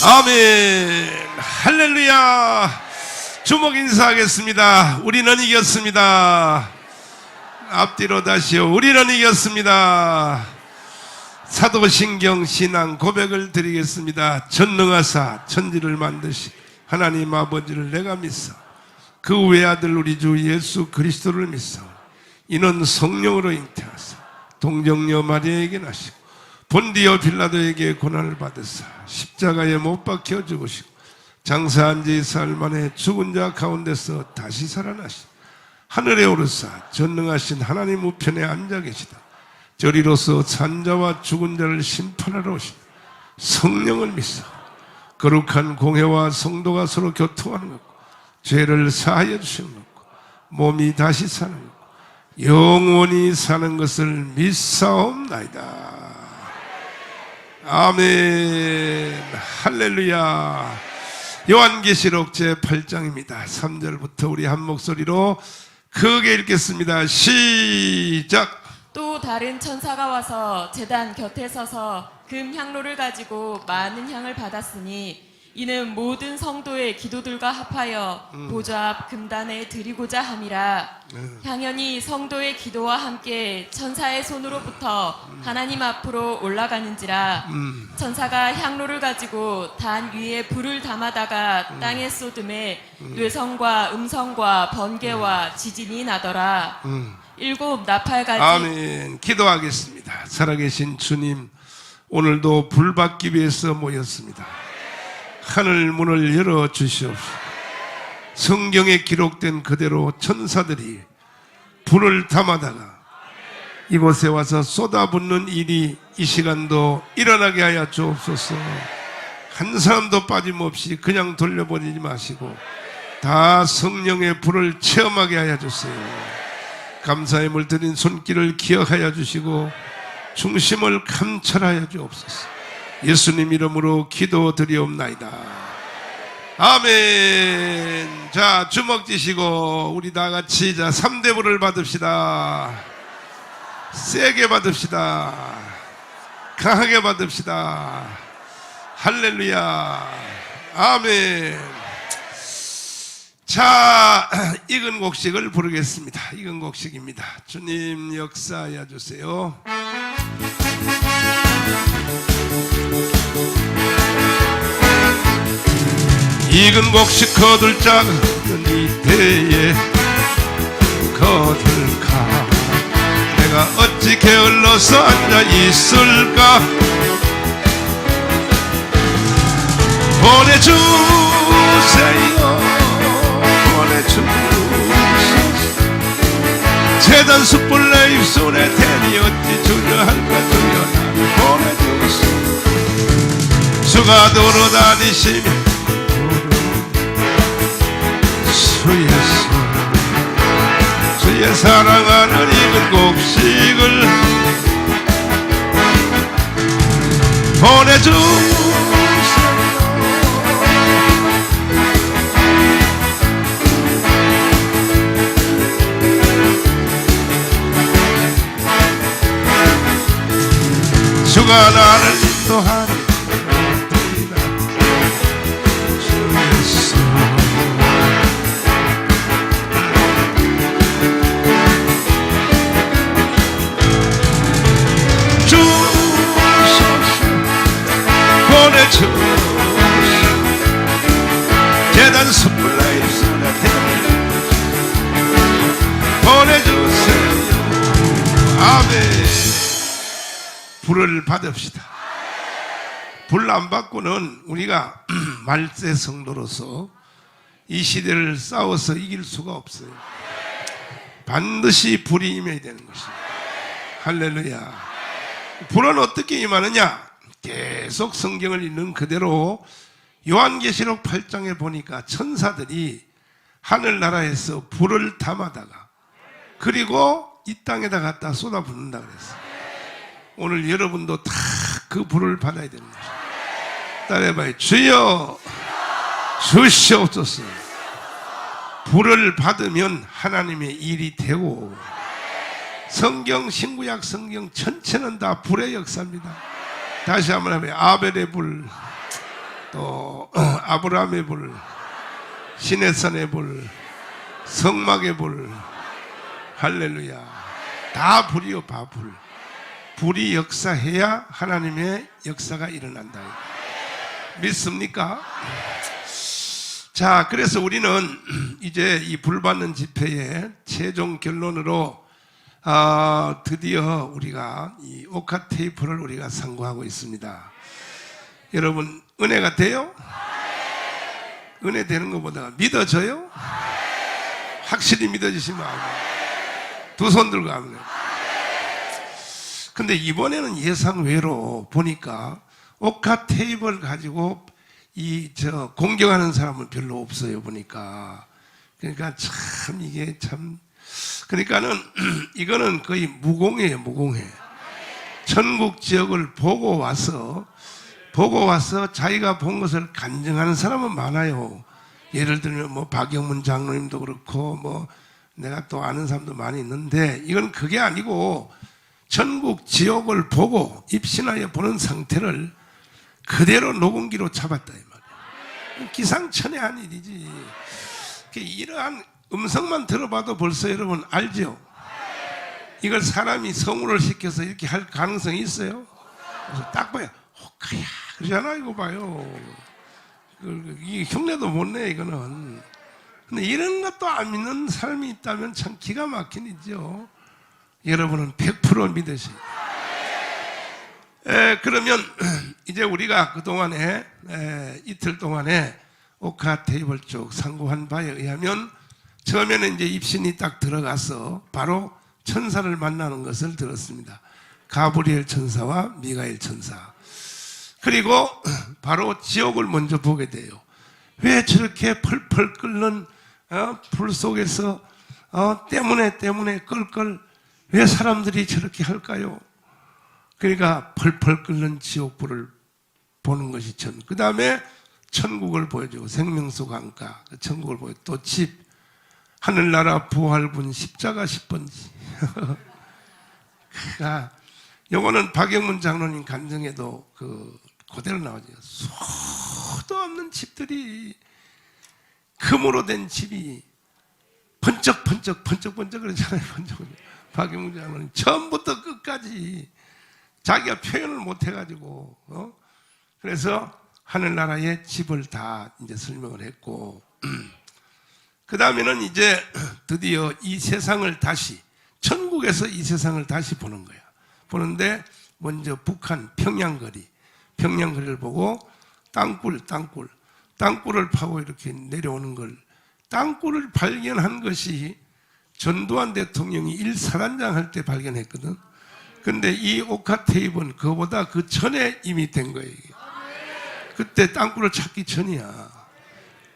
아멘. 할렐루야. 주목 인사하겠습니다. 우리는 이겼습니다. 앞뒤로 다시요. 우리는 이겼습니다. 사도신경 신앙 고백을 드리겠습니다. 전능하사 천지를 만드신 하나님 아버지를 내가 믿사 그 외아들 우리 주 예수 그리스도를 믿사 이는 성령으로 잉태하사 동정녀 마리아에게 나시고 본디오 빌라도에게 고난을 받으사 십자가에 못 박혀 죽으시고 장사한 지 사흘 만에 죽은 자 가운데서 다시 살아나시고 하늘에 오르사 전능하신 하나님 우편에 앉아 계시다. 저리로서 산자와 죽은 자를 심판하러 오시다. 성령을 믿사 거룩한 공회와 성도가 서로 교통하는 것과 죄를 사하여 주시는 것과 몸이 다시 사는 것과 영원히 사는 것을 믿사옵나이다. 아멘. 할렐루야. 요한계시록 제8장입니다 3절부터 우리 한 목소리로 크게 읽겠습니다. 시작. 또 다른 천사가 와서 제단 곁에 서서 금 향로를 가지고 많은 향을 받았으니 이는 모든 성도의 기도들과 합하여 보좌 앞 금단에 드리고자 함이라. 향연이 성도의 기도와 함께 천사의 손으로부터 하나님 앞으로 올라가는지라. 천사가 향로를 가지고 단 위에 불을 담아다가 땅에 쏟음에 뇌성과 음성과 번개와 지진이 나더라. 일곱 나팔가지. 아멘. 기도하겠습니다. 살아계신 주님, 오늘도 불 받기 위해서 모였습니다. 하늘 문을 열어 주시옵소서. 성경에 기록된 그대로 천사들이 불을 담아다가 이곳에 와서 쏟아붓는 일이 이 시간도 일어나게 하여 주옵소서. 한 사람도 빠짐없이 그냥 돌려보내지 마시고 다 성령의 불을 체험하게 하여 주세요. 감사의 물 드린 손길을 기억하여 주시고 중심을 감찰하여 주옵소서. 예수님 이름으로 기도드리옵나이다. 아멘. 자, 주먹 쥐시고 우리 다 같이 자 3대 불을 받읍시다. 세게 받읍시다. 강하게 받읍시다. 할렐루야. 아멘. 자, 익은 곡식을 부르겠습니다. 익은 곡식입니다. 주님 역사하여 주세요. 익은 곡식 거둘 짝은 이때에 거둘까. 내가 어찌 게을러서 앉아 있을까. 보내주세요. 보내주세요. 재단 숯불 내 입술에 대니 어찌 주려 할까. 주여 나를 보내주세요. 수가 돌아다니시며 주의 사랑하는 익은 곡식을 보내주세요. 주가 나를 인도하니 재단 숯불 내 입술에 보내주세요. 아멘. 불을 받읍시다. 불 안 받고는 우리가 말세 성도로서 이 시대를 싸워서 이길 수가 없어요. 반드시 불이 임해야 되는 것입니다. 할렐루야. 불은 어떻게 임하느냐? 계속 성경을 읽는 그대로 요한계시록 8장에 보니까 천사들이 하늘나라에서 불을 담아다가 그리고 이 땅에다 갖다 쏟아붓는다 그랬어요. 오늘 여러분도 다 그 불을 받아야 됩니다. 따라해봐요. 주여 주시옵소서. 불을 받으면 하나님의 일이 되고 성경 신구약 성경 전체는 다 불의 역사입니다. 다시 한번 하면 아벨의 불, 또 아브라함의 불, 시내산의 불, 성막의 불, 할렐루야. 다 불이요, 다 불. 불이 역사해야 하나님의 역사가 일어난다. 믿습니까? 자, 그래서 우리는 이제 이 불받는 집회의 최종 결론으로 드디어 우리가 이 옥화 테이프를 우리가 선고하고 있습니다. 여러분, 은혜가 돼요? 은혜 되는 것보다 믿어져요? 확실히 믿어지시면 두 손 들고 하면. 근데 이번에는 예상외로 보니까 옥화 테이프를 가지고 공경하는 사람은 별로 없어요, 보니까. 그러니까 참 이게 참, 그러니까는 이거는 거의 무공해요, 무공해. 전국 지역을 보고 와서 자기가 본 것을 간증하는 사람은 많아요. 예를 들면 뭐 박영문 장로님도 그렇고 뭐 내가 또 아는 사람도 많이 있는데, 이건 그게 아니고 전국 지역을 보고 입신하여 보는 상태를 그대로 녹음기로 잡았다 이 말이야. 기상천외한 일이지. 이러한 음성만 들어봐도 벌써 여러분 알죠? 이걸 사람이 성우를 시켜서 이렇게 할 가능성이 있어요? 그래서 딱 봐요. 옥화야 그러잖아. 이거 봐요. 이 흉내도 못 내, 이거는. 근데 이런 것도 안 믿는 사람이 있다면 참 기가 막힌 일이죠. 여러분은 100% 믿으세요. 그러면 이제 우리가 그동안에 이틀 동안에 옥화 테이블 쪽 상고한 바에 의하면 처음에는 이제 입신이 딱 들어가서 바로 천사를 만나는 것을 들었습니다. 가브리엘 천사와 미가엘 천사. 그리고 바로 지옥을 먼저 보게 돼요. 왜 저렇게 펄펄 끓는 불 속에서 때문에 끌끌 왜 사람들이 저렇게 할까요? 그러니까 펄펄 끓는 지옥불을 보는 것이 그 다음에 천국을 보여주고 생명수 강가, 천국을 보여, 또 집, 하늘나라 부활군 십자가 10번지. 그러니까 요거는 박영문 장로님 간증에도 그대로 나오죠. 수도 없는 집들이, 금으로 된 집이 번쩍번쩍 그러잖아요. 박영문 장로님 처음부터 끝까지 자기가 표현을 못 해가지고, 그래서 하늘나라의 집을 다 이제 설명을 했고, 그 다음에는 이제 드디어 이 세상을 다시, 천국에서 이 세상을 다시 보는 거야. 보는데 먼저 북한 평양거리를 보고 땅굴을 파고 이렇게 내려오는 걸, 땅굴을 발견한 것이 전두환 대통령이 1사단장 할 때 발견했거든. 근데 이 옥화 테이프는 그거보다 그 전에 이미 된 거예요. 그때 땅굴을 찾기 전이야.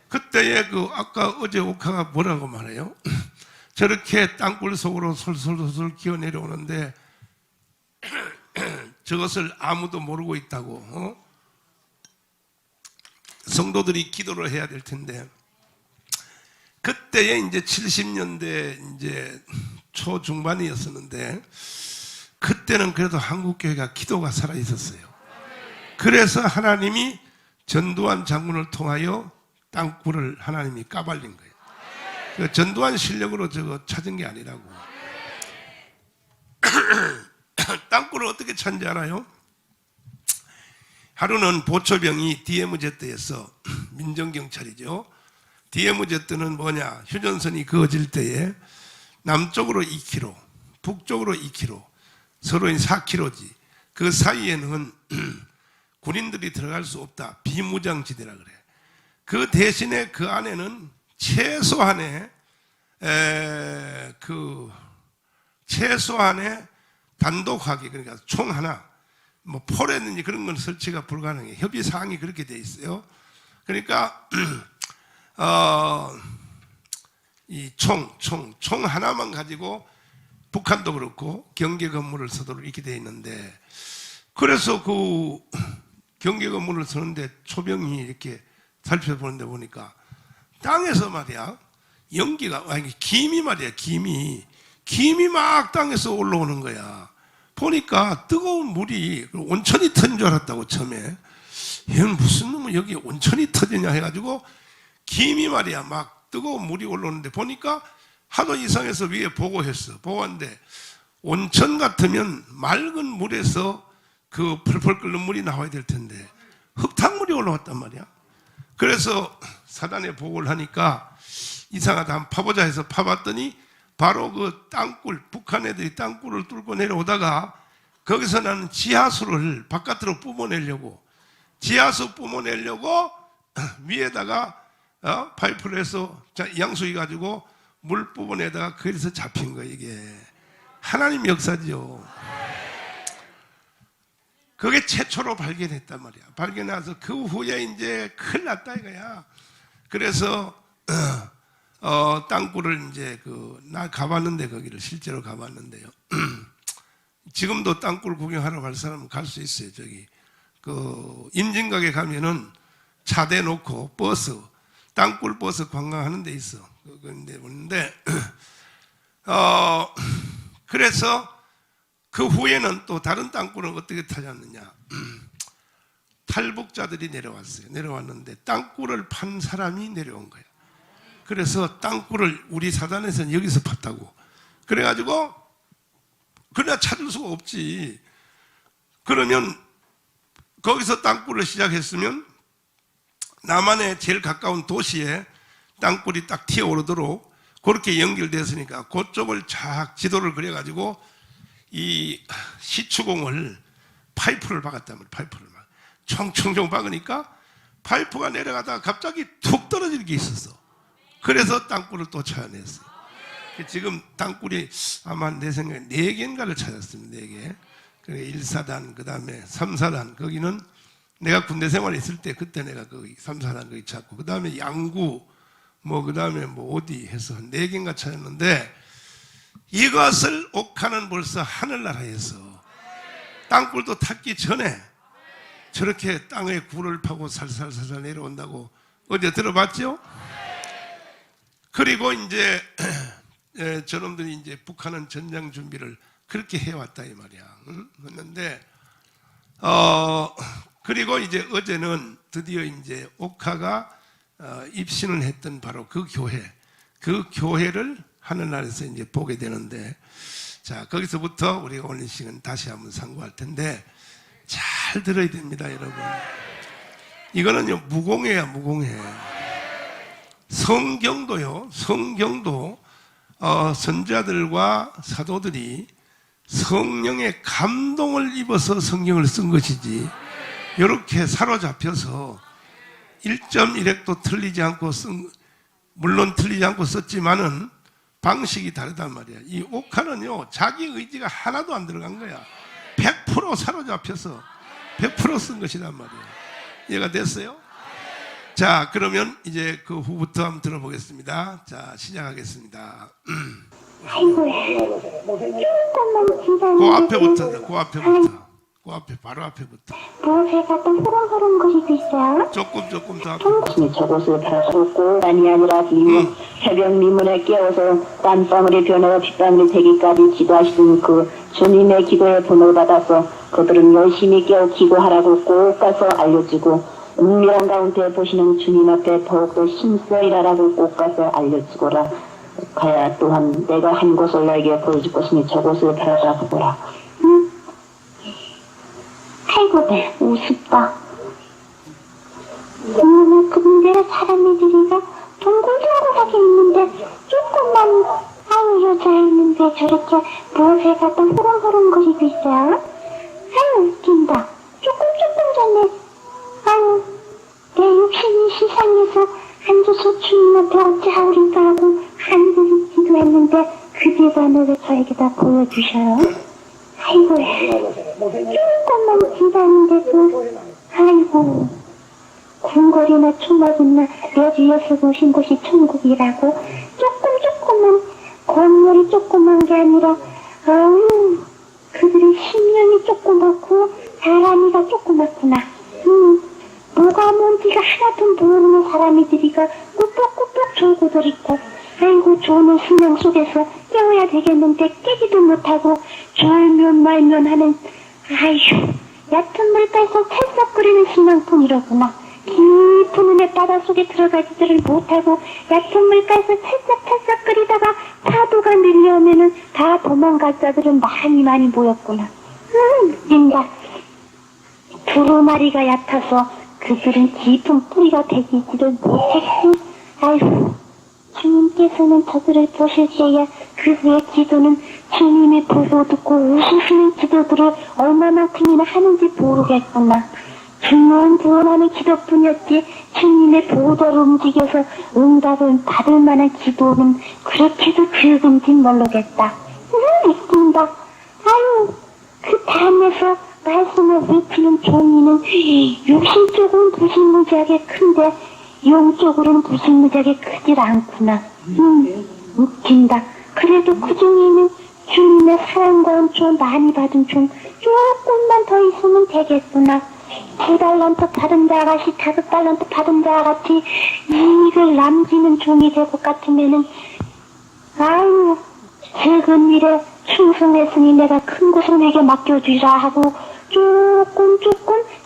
그때의 아까 어제 옥화가 뭐라고 말해요? 저렇게 땅굴 속으로 솔솔 기어 내려오는데 저것을 아무도 모르고 있다고. 성도들이 기도를 해야 될 텐데, 그때에 이제 70년대 이제 초중반이었었는데, 그때는 그래도 한국교회가 기도가 살아 있었어요. 그래서 하나님이 전두환 장군을 통하여 땅굴을 하나님이 까발린 거예요. 그 전두환 실력으로 저거 찾은 게 아니라고. 땅굴을 어떻게 찾는지 알아요? 하루는 보초병이 DMZ에서 민정경찰이죠. DMZ는 뭐냐? 휴전선이 그어질 때에 남쪽으로 2km, 북쪽으로 2km, 서로인 4km지. 그 사이에는 군인들이 들어갈 수 없다. 비무장지대라 그래. 그 대신에 그 안에는 최소한의 단독하게, 그러니까 총 하나, 뭐 포라든지 그런 건 설치가 불가능해. 협의 사항이 그렇게 돼 있어요. 그러니까 이 총 하나만 가지고 북한도 그렇고 경계 건물을 서도록 이렇게 돼 있는데, 그래서 그 경계 건물을 서는데 초병이 이렇게 살펴보는데 보니까 땅에서 말이야 연기가, 김이 말이야, 김이 막 땅에서 올라오는 거야. 보니까 뜨거운 물이 온천이 튼 줄 알았다고 처음에. 얘는 무슨 놈은 여기 온천이 터지냐 해가지고 김이 말이야 막 뜨거운 물이 올라오는데 보니까 하도 이상해서 위에 보고했어. 보고한데 온천 같으면 맑은 물에서 그 펄펄 끓는 물이 나와야 될 텐데 흙탕물이 올라왔단 말이야. 그래서 사단에 보고를 하니까 이상하다 한번 파보자 해서 파봤더니 바로 그 땅굴, 북한 애들이 땅굴을 뚫고 내려오다가 거기서 나는 지하수를 바깥으로 뿜어내려고 위에다가 파이프를 해서 양수기 가지고 물 뿜어내다가 거기서 잡힌 거야. 이게 하나님 역사죠. 그게 최초로 발견했단 말이야. 발견해서 그 후에 이제 큰일 났다 이거야. 그래서 땅굴을 이제 나 가봤는데 거기를 실제로 가봤는데요. 지금도 땅굴 구경하러 갈 사람은 갈 수 있어요. 저기 임진각에 가면은 차 대놓고 버스 땅굴 버스 관광하는 데 있어. 그런데 오는데 그래서 그 후에는 또 다른 땅굴은 어떻게 찾았느냐. 탈북자들이 내려왔어요. 내려왔는데 땅굴을 판 사람이 내려온 거예요. 그래서 땅굴을 우리 사단에서는 여기서 팠다고. 그래가지고 그러나 찾을 수가 없지. 그러면 거기서 땅굴을 시작했으면 남한에 제일 가까운 도시에 땅굴이 딱 튀어오르도록 그렇게 연결됐으니까 그쪽을 쫙 지도를 그려가지고 이 시추공을 파이프를 박았단 말이에요. 파이프를 막 총총총 박으니까 파이프가 내려가다가 갑자기 툭 떨어지는 게 있었어. 그래서 땅굴을 또 찾아냈어요. 지금 땅굴이 아마 내 생각에 4개인가를 찾았습니다. 4개. 1사단, 그 다음에 3사단. 거기는 내가 군대 생활에 있을 때 그때 내가 거기 3사단 거기 찾고, 그 다음에 양구, 그 다음에 어디 해서 4개인가 찾았는데 이것을 옥하는 벌써 하늘나라에서 땅굴도 탔기 전에 저렇게 땅에 굴을 파고 살살살살 내려온다고 어제 들어봤죠? 그리고 이제 저놈들이 이제 북한은 전장 준비를 그렇게 해왔다 이 말이야. 했는데 그리고 이제 어제는 드디어 이제 옥하가 입신을 했던 바로 그 교회를 하늘나라에서 이제 보게 되는데, 자 거기서부터 우리가 오늘 시간 다시 한번 상고할 텐데 잘 들어야 됩니다, 여러분. 이거는요 무공해야 무공해. 성경도 선지자들과 사도들이 성령의 감동을 입어서 성경을 쓴 것이지 이렇게 사로잡혀서 1.1획도 틀리지 않고 물론 틀리지 않고 썼지만은 방식이 다르단 말이야. 이 옥하는요 자기 의지가 하나도 안 들어간 거야. 100% 사로잡혀서 100% 쓴 것이란 말이야. 이해가 됐어요? 자, 그러면 이제 그 후부터 한번 들어보겠습니다. 자, 시작하겠습니다. 아이고야. 조금만 기다려. 그 앞에, 바로 앞에부터. 무엇에 갔던 흐름흐름 거리고 있어요? 조금 더 앞에. 저곳을 바라보고 아니 아니라 새벽 미문에 깨워서 땀방울의 변화가 빗방울이 되기까지 기도하시던 그 주님의 기도에 번호를 받아서 그들은 열심히 깨워 기도하라고 꼭 가서 알려주고, 은밀한 가운데 보시는 주님 앞에 더욱더 힘써 일하라고 꼭 가서 알려주거라. 가야 또한 내가 한 곳을 너에게 보여줄 것이니 저곳을 바라보거라. 아이고 네 우습다. 그분들의 사람들이가 동글동글하게 있는데 조금만 아유 여자있는데 저렇게 무엇에 갔던 흐름흐름거리고 있어요. 아유 웃긴다. 조금 전에 아유 내 육신이 시상에서 앉아서 주님한테 어찌하오리까 하고 하늘을 기도했는데 그 대단을 저에게다 보여주셔요. 아이고야. 조금만 기다리는데도 아이고 궁궐이나 초막이나 내 주에서 오신 곳이 천국이라고 조금만 건물이 조그만 게 아니라 그들의 심령이 조그맣고 사람이가 조그맣구나. 뭐가 뭔지가 하나도 모르는 사람이들이가 꾸벅꾸벅 졸고들 있고, 아이고 좋은 신앙 속에서 깨워야 되겠는데 깨지도 못하고 졸면 말면 하는 아휴 얕은 물가에서 찰싹거리는 신앙뿐이로구나. 깊은 은혜 바닷속에 들어가지를 못하고 얕은 물가에서 찰싹찰싹거리다가 파도가 밀려오면은 다 도망갈 자들은 많이 모였구나. 웃긴다. 두루마리가 얕아서 그들은 깊은 뿌리가 되지를 못했지. 아이고, 주님께서는 저들을 보실 때에 그들의 기도는 주님의 보고 듣고 웃으시는 기도들을 얼마만큼이나 하는지 모르겠구나. 중요한 구원하는 기도뿐이었지 주님의 보호자를 움직여서 응답을 받을 만한 기도는 그렇게도 적은지 모르겠다. 웃긴다. 아유, 그 담에서 말씀을 외치는 종이는 육신적으로는 무시무지하게 큰데 영적으로는 무시무지하게 크질 않구나. 웃긴다. 그래도 그 중에는 주님의 사랑과 은총을 많이 받은 종 조금만 더 있으면 되겠구나. 2달란트 받은 자 같이 5달란트 받은 자 같이 이익을 남기는 종이 될 것 같으면은 아유 적은 일에 충성했으니 내가 큰 것을 내게 맡겨주라 하고 조금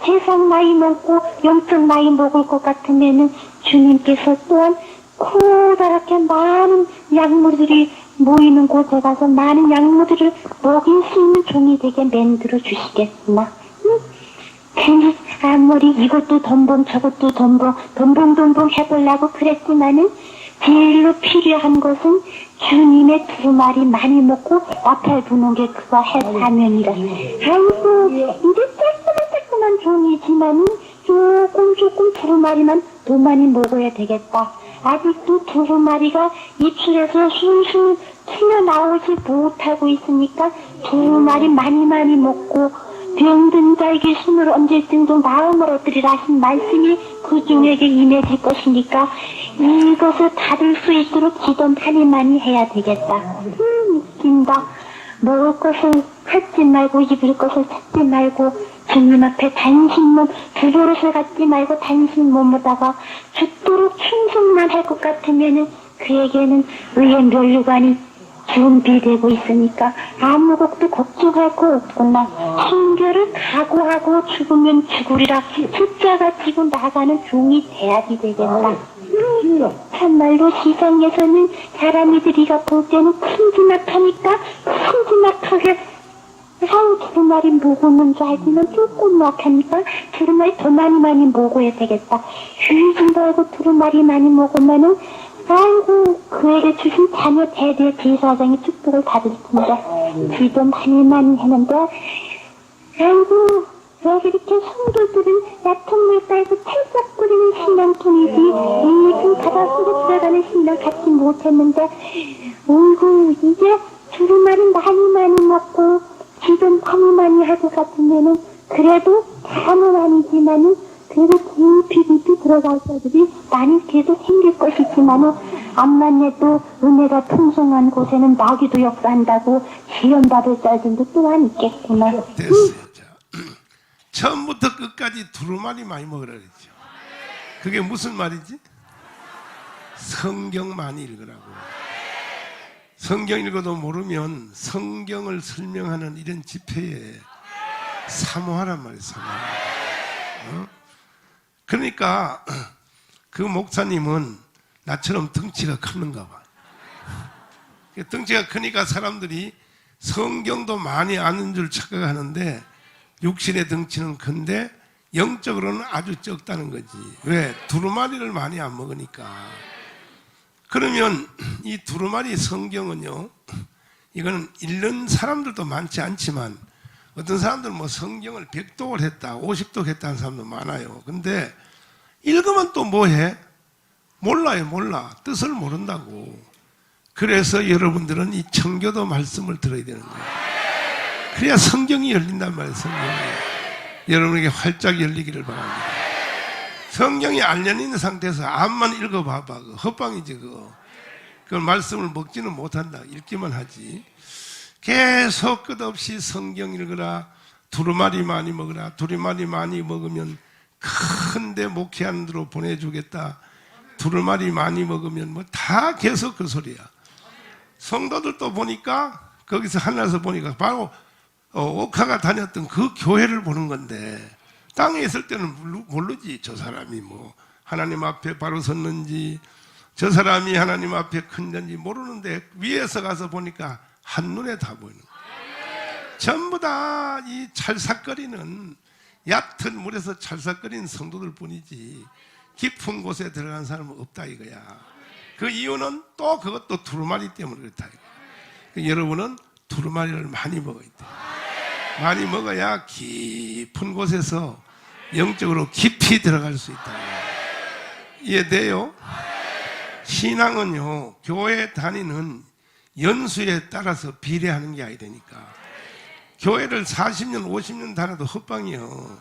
세상 나이 먹고 영적 나이 먹을 것 같으면은 주님께서 또한 커다랗게 많은 약물들이 모이는 곳에 가서 많은 약물들을 먹일 수 있는 종이 되게 만들어 주시겠구나. 괜히 아무리 이것도 덤벙 저것도 덤벙 해보려고 그랬지만은 제일로 필요한 것은 주님의 두루마리 많이 먹고 나팔 부는 게 그거 사명이라. 아이고 이제 조그만 종이지만은 조금 두루마리만 더 많이 먹어야 되겠다. 아직도 두루마리가 입술에서 술술 튀어나오지 못하고 있으니까 두루마리 많이 먹고 병든 자에게 숨을 얹을진도 마음을 얻으리라 하신 말씀이 그 중에게 임해질 것이니까 이것을 받을 수 있도록 기도 많이 해야 되겠다. 웃긴다. 먹을 것을 찾지 말고 입을 것을 찾지 말고 주님 앞에 단신 몸, 두 버릇을 갖지 말고 단신 몸으로다가 죽도록 충성만 할 것 같으면은 그에게는 의의 면류관이 준비되고 있으니까 아무것도 걱정할 거 없구나. 순결을 각오하고 죽으면 죽으리라 숫자가 지고 나가는 종이 돼야지 되겠다. 참말로 시장에서는 사람이들이가 볼 때는 큼지막하니까 큼지막하게 두루마리 먹는 줄 알지만 조그맣하니까 두루마리 더 많이 먹어야 되겠다. 휴진도 알고 두루마리 많이 먹으면은 아이고 그에게 주신 자녀 대대 제사장의 축복을 받을 텐데 기도 많이 했는데 아이고 왜 그렇게 성도들은 얕은 물가에서 찰싹 뿌리는 신앙뿐이지 깊은 바닷속에 들어가는 신앙 갖지 못했는데 아이고 이제 두루마리 많이 먹고 기도 많이 할 것 같으면은 그래도 다는 아니지만은 그래도 깊이 들어갈 자들이 많이 계속 생길 것이지만은 암만 해도 은혜가 풍성한 곳에는 마귀도 역사한다고 시험받을 자들도 또한 있겠구나. 됐어요. 자, 처음부터 끝까지 두루마리 많이 먹으라 그랬죠. 그게 무슨 말이지? 성경 많이 읽으라고. 성경 읽어도 모르면 성경을 설명하는 이런 집회에 사모하란 말이에요. 사모하라. 그러니까 그 목사님은 나처럼 덩치가 크는가 봐. 덩치가 크니까 사람들이 성경도 많이 아는 줄 착각하는데 육신의 덩치는 큰데 영적으로는 아주 적다는 거지. 왜? 두루마리를 많이 안 먹으니까. 그러면 이 두루마리 성경은요, 이거는 읽는 사람들도 많지 않지만 어떤 사람들은 뭐 성경을 100독을 했다, 50독 했다는 사람도 많아요. 근데 읽으면 또 뭐해? 몰라요, 몰라. 뜻을 모른다고. 그래서 여러분들은 이 청교도 말씀을 들어야 되는 거예요. 그래야 성경이 열린단 말이에요, 성경이. 여러분에게 활짝 열리기를 바랍니다. 성경이 안 열리는 상태에서 암만 읽어봐봐. 헛방이지, 그거. 그 말씀을 먹지는 못한다. 읽기만 하지. 계속 끝없이 성경 읽으라. 두루마리 많이 먹으라. 두루마리 많이 먹으면 큰데 목회하는 데로 보내주겠다. 두루마리 많이 먹으면 뭐 다 계속 그 소리야. 성도들도 보니까 거기서 하늘에서 보니까 바로 오카가 다녔던 그 교회를 보는 건데, 땅에 있을 때는 모르지. 저 사람이 뭐 하나님 앞에 바로 섰는지, 저 사람이 하나님 앞에 큰 건지 모르는데, 위에서 가서 보니까 한눈에 다 보이는 거예요. 전부 다 이 찰싹거리는, 얕은 물에서 찰싹거리는 성도들 뿐이지 깊은 곳에 들어간 사람은 없다 이거야. 그 이유는 또 그것도 두루마리 때문에 그렇다 이거야. 여러분은 두루마리를 많이 먹어야 돼. 많이 먹어야 깊은 곳에서 영적으로 깊이 들어갈 수 있다. 이해돼요? 신앙은요, 교회 다니는 연수에 따라서 비례하는 게 아니되니까. 교회를 40년, 50년 다녀도 헛방이요.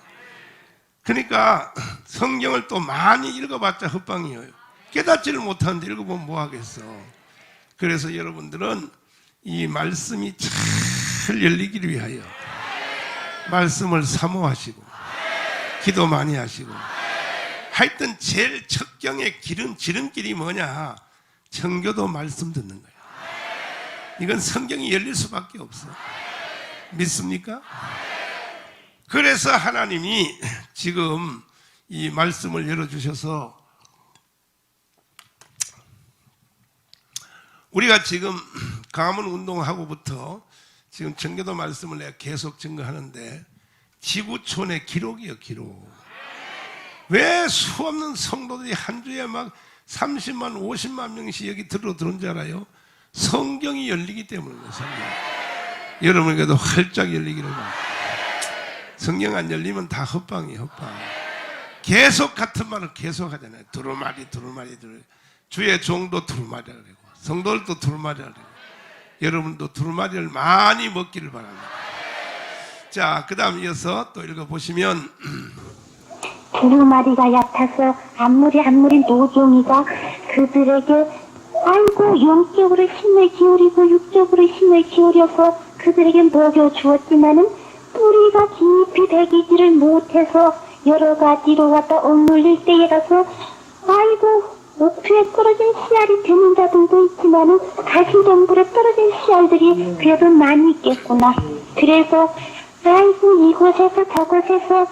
그러니까 성경을 또 많이 읽어봤자 헛방이에요. 깨닫지를 못하는데 읽어보면 뭐 하겠어. 그래서 여러분들은 이 말씀이 잘 열리기를 위하여 말씀을 사모하시고 기도 많이 하시고, 하여튼 제일 척경의 지름길이 뭐냐? 청교도 말씀 듣는 거야. 이건 성경이 열릴 수밖에 없어. 믿습니까? 그래서 하나님이 지금 이 말씀을 열어주셔서 우리가 지금 가문 운동하고부터 지금 청교도 말씀을 내가 계속 증거하는데, 지구촌의 기록이요, 기록. 왜 수없는 성도들이 한 주에 막 30만, 50만 명씩 여기 들어온 줄 알아요? 성경이 열리기 때문입니다. 성경. 여러분에게도 활짝 열리기를 바랍니다. 성경 안 열리면 다 헛방이에요, 헛방. 계속 같은 말을 계속 하잖아요. 두루마리. 주의 종도 두루마리라 그러고, 성도들도 두루마리라 그러고, 여러분도 두루마리를 많이 먹기를 바랍니다. 자, 그 다음 이어서 또 읽어보시면, 두루마리가 얕아서 아무리 노종이가 그들에게 아이고 영적으로 힘을 기울이고 육적으로 힘을 기울여서 그들에게 먹여주었지만은 뿌리가 깊이 배기지를 못해서 여러 가지로 왔다 억눌릴 때에 가서 아이고 옥수에 떨어진 씨알이 되는 자들도 있지만은 가시덤불에 떨어진 씨알들이 그래도 많이 있겠구나. 그래서 아이고 이곳에서 저곳에서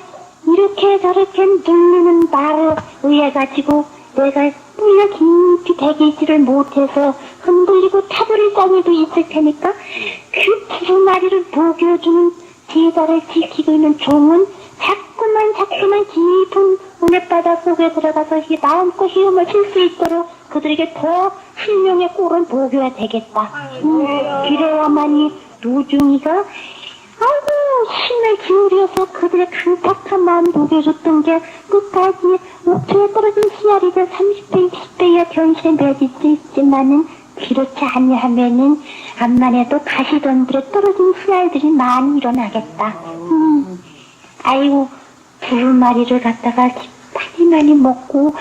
이렇게 저렇게 누르는 말에 의해 가지고 내가 뿌리가 깊이 배기지를 못해서 흔들리고 타버릴 땅에도 있을 테니까 그 두루마리를 먹여주는 제자를 지키고 있는 종은 자꾸만 깊은 은혜바다 속에 들어가서 마음껏 힘을 쓸 수 있도록 그들에게 더 생명의 꿀을 먹여야 되겠다. 그래야만이 노중이가 아이고 힘을 기울여서 그들의 강팍한 마음 녹여줬던 게 끝까지 옥토에 떨어진 씨알이 돼 30배, 20배야 견실에 맺을 수 있지만은 그렇지 아니하면은 암만 해도 가시덤불에 떨어진 씨알들이 많이 일어나겠다. 아이고 두루마리를 갖다가 많이 먹고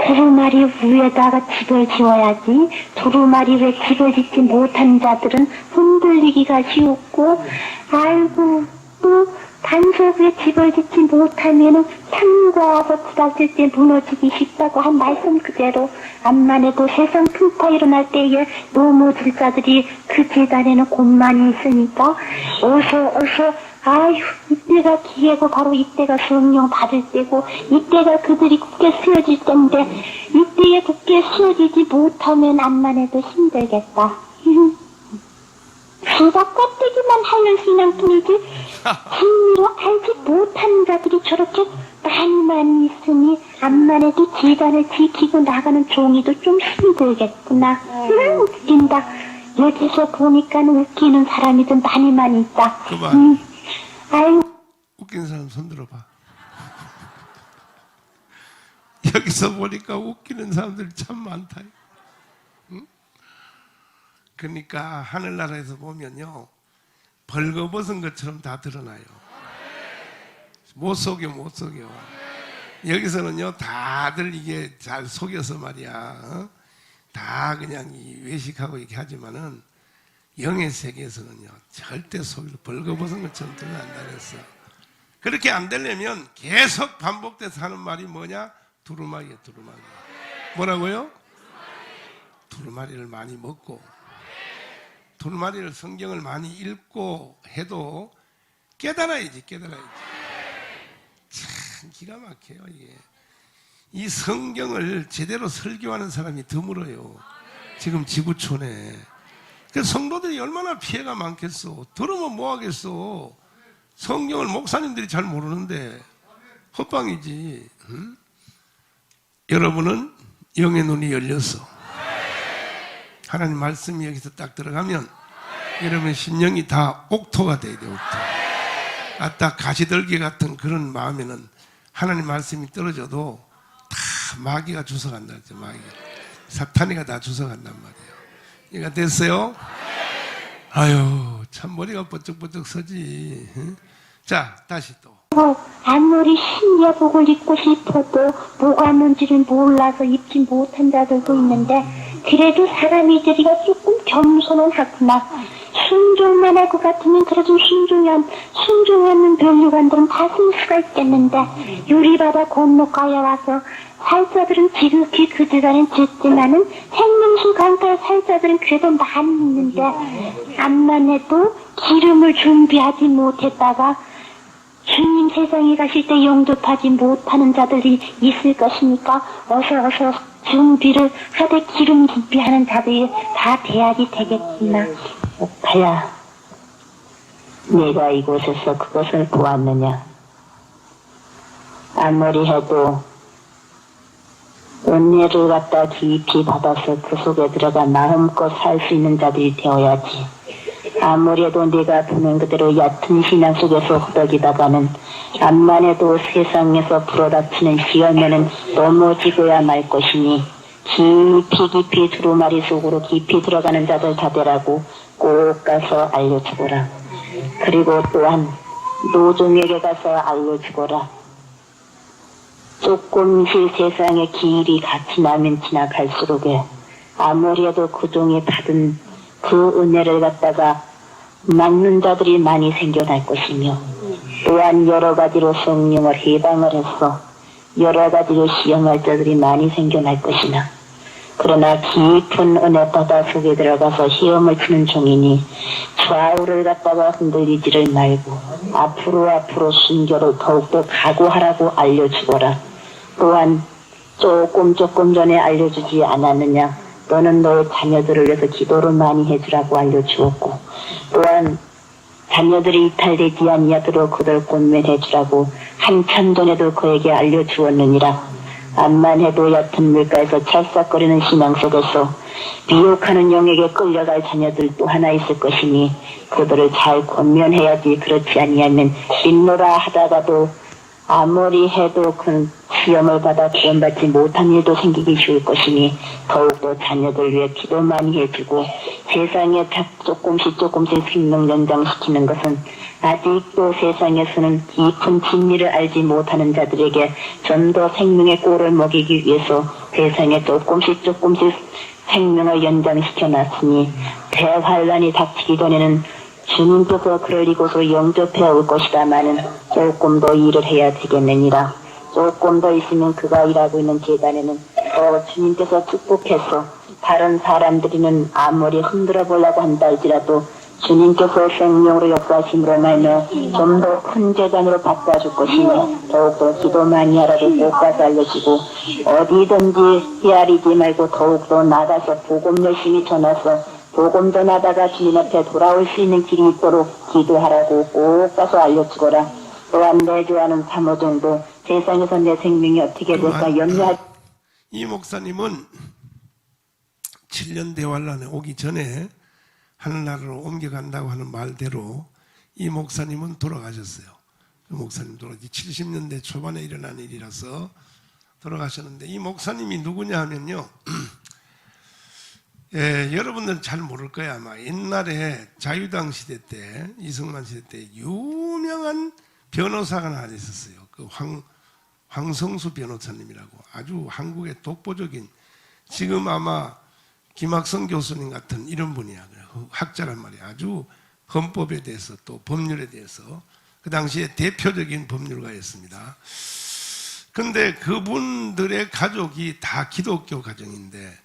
두루마리 위에다가 집을 지어야지. 두루마리 왜 집을 짓지 못한 자들은 흔들리기가 쉬웠고, 아이고 또 단속 위에 집을 짓지 못하면은 산과 와서 부닥칠 때 무너지기 쉽다고 한 말씀 그대로 암만 해도 세상 풍파 일어날 때에 넘어질 자들이 그 재단에는 곳만이 있으니까 어서 아유 이때가 기회고 바로 이때가 성령 받을 때고 이때가 그들이 굳게 쓰여질 때인데 이때에 굳게 쓰여지지 못하면 암만 해도 힘들겠다. 수박 껍데기만 하는 신앙뿐이지 진리로 알지 못하는 자들이 저렇게 많이 있으니 암만 해도 재단을 지키고 나가는 종이도 좀 힘들겠구나. 웃긴다. 여기서 보니까 웃기는 사람이 좀 많이 있다. 그만. 아유. 웃기는 사람 손 들어봐. 여기서 보니까 웃기는 사람들이 참 많다. 응? 그러니까 하늘나라에서 보면요 벌거벗은 것처럼 다 드러나요. 못 속여. 여기서는요 다들 이게 잘 속여서 말이야 다 그냥 외식하고 이렇게 하지만은 영의 세계에서는요 절대 속여 벌거벗은 것처럼 드러난다 그랬어. 그렇게 안 되려면 계속 반복돼서 하는 말이 뭐냐? 두루마리야. 뭐라고요? 두루마리를 많이 먹고 두루마리를 성경을 많이 읽고 해도 깨달아야지. 참 기가 막혀요 이게. 이 성경을 제대로 설교하는 사람이 드물어요 지금 지구촌에. 그 성도들이 얼마나 피해가 많겠어. 들으면 뭐 하겠어. 성경을 목사님들이 잘 모르는데 헛방이지. 응? 여러분은 영의 눈이 열려서 하나님 말씀이 여기서 딱 들어가면 여러분의 심령이 다 옥토가 돼야 돼요. 옥토. 딱 가시들기 같은 그런 마음에는 하나님 말씀이 떨어져도 다 마귀가 주워간다. 마귀가. 사탄이가 다 주워간단 말이에요. 이해가 됐어요? 아유, 참 머리가 번쩍번쩍 서지. 응? 자, 다시 또. 아무리 신예복을 입고 싶어도 뭐가 뭔지를 몰라서 입지 못한 자들도 있는데 그래도 사람이 저리가 조금 겸손은 하구나. 순종만 할 것 같으면 그래도 순종하는 변류관들은 다 쓸 수가 있겠는데 유리바다 건너가에 와서 살자들은 지극히 그들과는 짖지만은 생명수 강가에 살자들은 그래도 많이 있는데 암만 해도 기름을 준비하지 못했다가 주님 세상에 가실 때 영접하지 못하는 자들이 있을 것이니까 어서 준비를 하되 기름 준비하는 자들이 다 돼야지 되겠구나. 오빠야, 내가 이곳에서 그것을 보았느냐? 아무리 해도 은혜를 갖다 깊이 받아서 그 속에 들어가 마음껏 살 수 있는 자들이 되어야지. 아무래도 내가 보는 그대로 얕은 신앙 속에서 허덕이다가는 암만 해도 세상에서 불어닥치는 시험에는 넘어지고야 말 것이니 깊이 두루마리 속으로 깊이 들어가는 자들 다 되라고 꼭 가서 알려주거라. 그리고 또한 노종에게 가서 알려주거라. 조금씩 세상의 길이 같이 나면 지나갈수록에 아무래도 그 종이 받은 그 은혜를 갖다가 막는 자들이 많이 생겨날 것이며 또한 여러 가지로 성령을 해방을 해서 여러 가지로 시험할 자들이 많이 생겨날 것이나 그러나 깊은 은혜 바다 속에 들어가서 시험을 치는 종이니 좌우를 갖다가 흔들리지를 말고 앞으로 순교를 더욱더 각오하라고 알려주거라. 또한 조금 전에 알려주지 않았느냐. 너는 너의 자녀들을 위해서 기도를 많이 해주라고 알려주었고 또한 자녀들이 이탈되지 아니하도록 그들 권면해주라고 한참 전에도 그에게 알려주었느니라. 암만 해도 얕은 물가에서 찰싹거리는 신앙 속에서 미혹하는 영에게 끌려갈 자녀들 또 하나 있을 것이니 그들을 잘 권면해야지. 그렇지 아니하면 믿노라 하다가도 아무리 해도 그 시험을 받아 구원받지 못한 일도 생기기 쉬울 것이니 더욱더 자녀들 위해 기도 많이 해주고 세상에 조금씩 생명 연장시키는 것은 아직도 세상에서는 깊은 진리를 알지 못하는 자들에게 좀 더 생명의 꼴을 먹이기 위해서 세상에 조금씩 생명을 연장시켜 놨으니 대환란이 닥치기 전에는 주님께서 그를 이곳으로 영접해 올 것이다마는 조금 더 일을 해야 되겠느니라. 조금 더 있으면 그가 일하고 있는 제단에는 주님께서 축복해서 다른 사람들이는 아무리 흔들어 보려고 한다 할지라도 주님께서 생명으로 역사하심으로 말며 좀 더 큰 제단으로 바꿔줄 것이니 더욱더 기도 많이 하라고 꼭 가서 알려주고 어디든지 헤아리지 말고 더욱더 나가서 복음 열심히 전해서 복음 전하다가 주님 앞에 돌아올 수 있는 길이 있도록 기도하라고 꼭 가서 알려주거라. 또한 내 좋아하는 사모종도 세상에서 내 생명이 어떻게 될까 염려하지. 이 목사님은 7년 대환란에 오기 전에 하늘나라로 옮겨간다고 하는 말대로 이 목사님은 돌아가셨어요. 그 목사님 돌아가시 70년대 초반에 일어난 일이라서 돌아가셨는데 이 목사님이 누구냐 하면요. 여러분들은 잘 모를 거야. 아마 옛날에 자유당 시대 때 이승만 시대 때 유명한 변호사가 하나 있었어요. 그 황성수 변호사님이라고 아주 한국의 독보적인 지금 아마 김학성 교수님 같은 이런 분이야. 학자란 말이야. 아주 헌법에 대해서 또 법률에 대해서 그 당시에 대표적인 법률가였습니다. 근데 그분들의 가족이 다 기독교 가정인데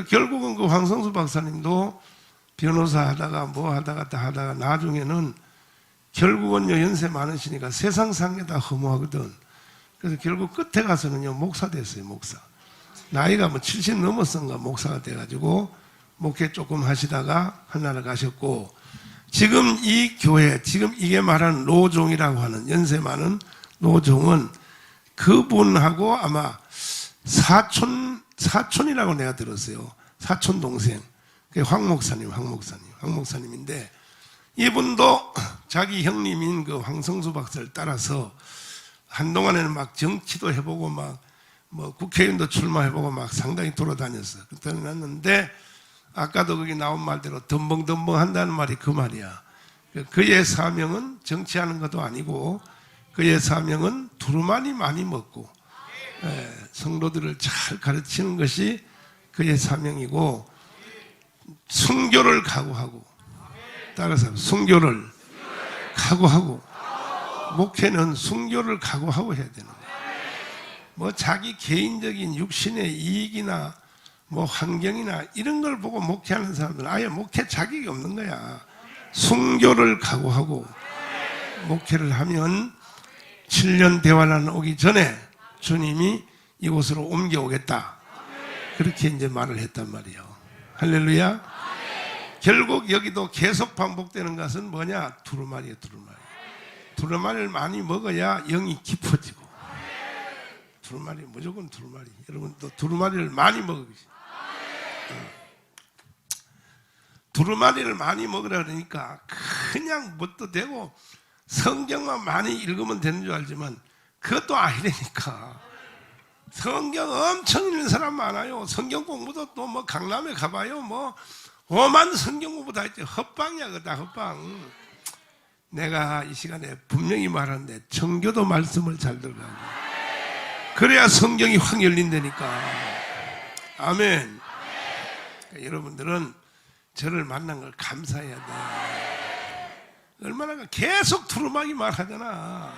결국은 그 황성수 박사님도 변호사 하다가 뭐 하다가 다 하다가 나중에는 결국은요, 연세 많으시니까 세상 산 게 다 허무하거든. 그래서 결국 끝에 가서는요, 목사 됐어요, 목사. 나이가 뭐 70 넘었던가 목사가 돼가지고 목회 조금 하시다가 하늘나라 가셨고, 지금 이 교회, 지금 이게 말하는 노종이라고 하는 연세 많은 노종은 그분하고 아마 사촌이라고 내가 들었어요. 사촌 동생. 황 목사님인데, 이분도 자기 형님인 그 황성수 박사를 따라서 한동안에는 막 정치도 해보고 막 뭐 국회의원도 출마해보고 막 상당히 돌아다녔어. 그랬는데 아까도 거기 나온 말대로 덤벙덤벙 한다는 말이 그 말이야. 그의 사명은 정치하는 것도 아니고, 그의 사명은 두루마리 많이 먹고 성도들을 잘 가르치는 것이 그의 사명이고, 순교를 각오하고, 따라서 순교를 각오하고, 목회는 순교를 각오하고 해야 되는 거야. 뭐 자기 개인적인 육신의 이익이나 뭐 환경이나 이런 걸 보고 목회하는 사람들은 아예 목회 자격이 없는 거야. 순교를 각오하고 목회를 하면 7년 대환란 오기 전에 주님이 이곳으로 옮겨오겠다. 그렇게 이제 말을 했단 말이에요. 할렐루야. 결국 여기도 계속 반복되는 것은 뭐냐? 두루마리예요, 두루마리. 두루마리를 많이 먹어야 영이 깊어지고. 두루마리, 무조건 두루마리. 여러분 또 두루마리를 많이 먹으시. 두루마리를 많이 먹으라 그러니까 그냥 뭣도 되고 성경만 많이 읽으면 되는 줄 알지만 그것도 아니라니까. 성경 엄청 읽는 사람 많아요. 성경 공부도 또 뭐 강남에 가봐요. 뭐 오만 성경 공부 다 했지. 헛방이야, 그거 다 헛방. 내가 이 시간에 분명히 말하는데 청교도 말씀을 잘 들어가고 그래야 성경이 확 열린다니까. 아멘. 그러니까 여러분들은 저를 만난 걸 감사해야 돼. 얼마나 계속 두루마기 말하잖아.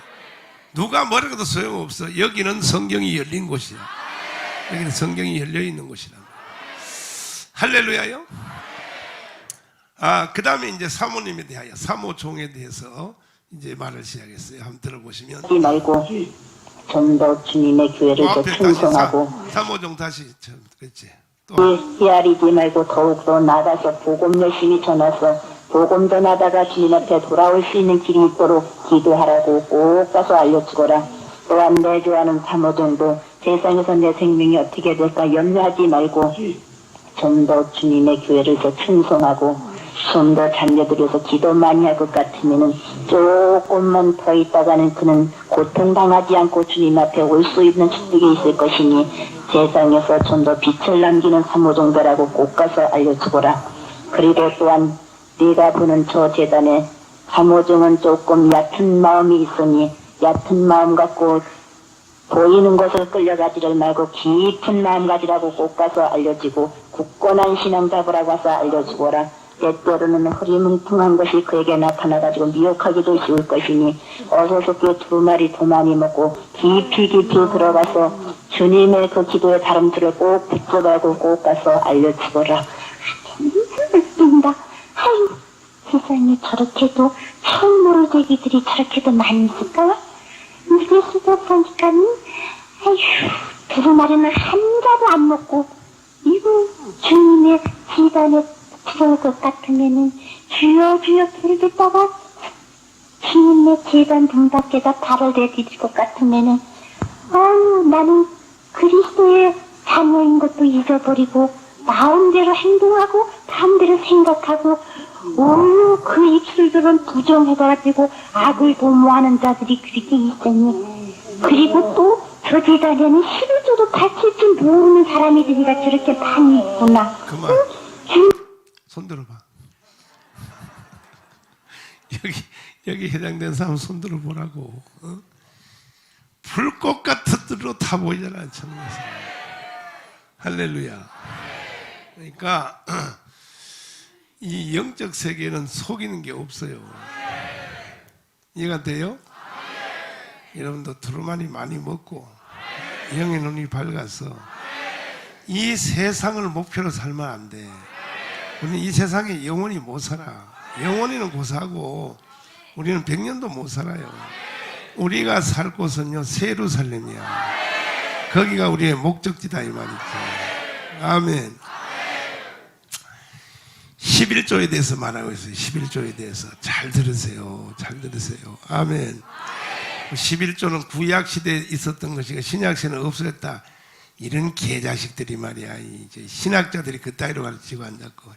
누가 뭐라고 해도 소용없어. 여기는 성경이 열린 곳이야. 여기는 성경이 열려있는 곳이라. 할렐루야요. 그 다음에 이제 사모님에 대하여, 사모종에 대해서 이제 말을 시작했어요. 한번 들어보시면. 하지 말고 좀 더 주님의 교회를 더 충성하고, 사모종 다시 그랬지. 헤아리지 말고 더욱더 나가서 복음 열심히 전해서 복음 전하다가 주님 앞에 돌아올 수 있는 길이 있도록 기도하라고 꼭 가서 알려주거라. 또한 내 좋아하는 사모종도 세상에서 내 생명이 어떻게 될까 염려하지 말고 좀 더 주님의 교회를 더 충성하고 좀 더 자녀들에서 기도 많이 할 것 같으면은 조금만 더 있다가는 그는 고통당하지 않고 주님 앞에 올 수 있는 축복이 있을 것이니 세상에서 좀 더 빛을 남기는 사모종들하고 꼭 가서 알려주거라. 그리고 또한 네가 보는 저 재단에 사모종은 조금 얕은 마음이 있으니 얕은 마음 갖고 보이는 것을 끌려가지를 말고 깊은 마음 가지라고 꼭 가서 알려주고 굳건한 신앙 잡으라고 해서 알려주거라. 때때로는 흐리뭉텅한 것이 그에게 나타나가지고 미혹하기도 쉬울 것이니 어서 속에 두루마리 더 많이 먹고 깊이 들어가서 주님의 그 기도의 다름들을 꼭 붙잡아고 꼭 가서 알려주거라. 믿습니다. 아유, 세상에 저렇게도 처음 모를 얘기들이 저렇게도 많이 있을까요? 믿을 수도 없으니까는 아휴, 두루마리는 한자도 안 먹고 이거 주님의 지단에 들어올 것 같으면은 주여 주여 소리 듣다가 주님의 제단 문 밖에다 발을 내디딜 것 같으면은 아유, 나는 그리스도의 자녀인 것도 잊어버리고 마음대로 행동하고 마음대로 생각하고 오히려 그 입술들은 부정해가지고 악을 도모하는 자들이 그렇게 있으니 그리고 또 저 제단에는 시루조도 다칠 줄 모르는 사람들이가 저렇게 많이 있구나. 그만. 손 들어봐. 여기 해당된 사람 손 들어보라고. 불꽃 같은 들로 다 보이잖아, 천국에서. 할렐루야. 그러니까 이 영적 세계는 속이는 게 없어요. 이해가 돼요? 여러분도 두루마리 많이 먹고 영의 눈이 밝아서 이 세상을 목표로 살면 안 돼. 우리는 이 세상에 영원히 못 살아. 영원히는 고사하고 우리는 100년도 못 살아요. 우리가 살 곳은요 세루살렘이야. 거기가 우리의 목적지다 이 말이죠. 아멘. 11조에 대해서 말하고 있어요. 11조에 대해서 잘 들으세요. 잘 들으세요. 아멘. 11조는 구약 시대에 있었던 것이고 신약 시대는 없어졌다. 이런 개자식들이 말이야. 이제 신학자들이 그 따위로 가르치고 앉았고,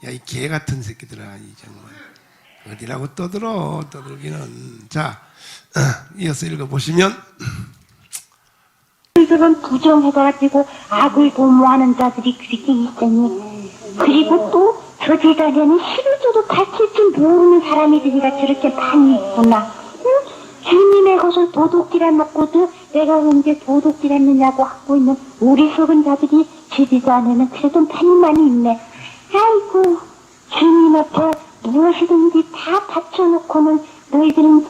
야, 이 개 같은 새끼들아, 이 정말 어디라고 떠들기는. 자, 이어서 읽어보시면. 그들은 부정해가지고 악을 도모하는 자들이 그렇게 있으니, 그리고 또 저 제자리에는 11조도 가르칠 줄 모르는 사람들이가 저렇게 많이 있구나. 주님의 것을 도둑질해 먹고도 내가 언제 도둑질했느냐고 하고 있는 우리 속은 자들이 제자 안에는 그래도 많이 있네. 아이고, 주님 앞에 무엇이든지 다 바쳐놓고는 너희들은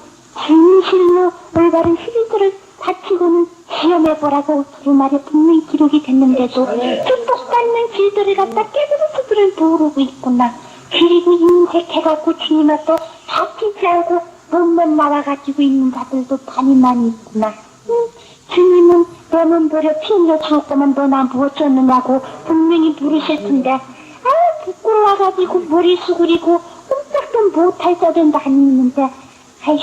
진실로 올바른 11조를 바치고는 시험해보라고 두루마리에 분명히 기록이 됐는데도 그 똑같는 길들을 갖다 깨달을 모르고 있구나. 그리고 인색해갖고 주님 앞에 바치지 않고 몸만 나와가지고 있는 자들도 많이 있구나. 주님은 내 몸부려 피 흘려 죽을 거면 너 나 무엇 줬느냐고 분명히 물으실 텐데, 부끄러워가지고 머리 수그리고 꼼짝도 못할 자들도 안 있는데, 아휴,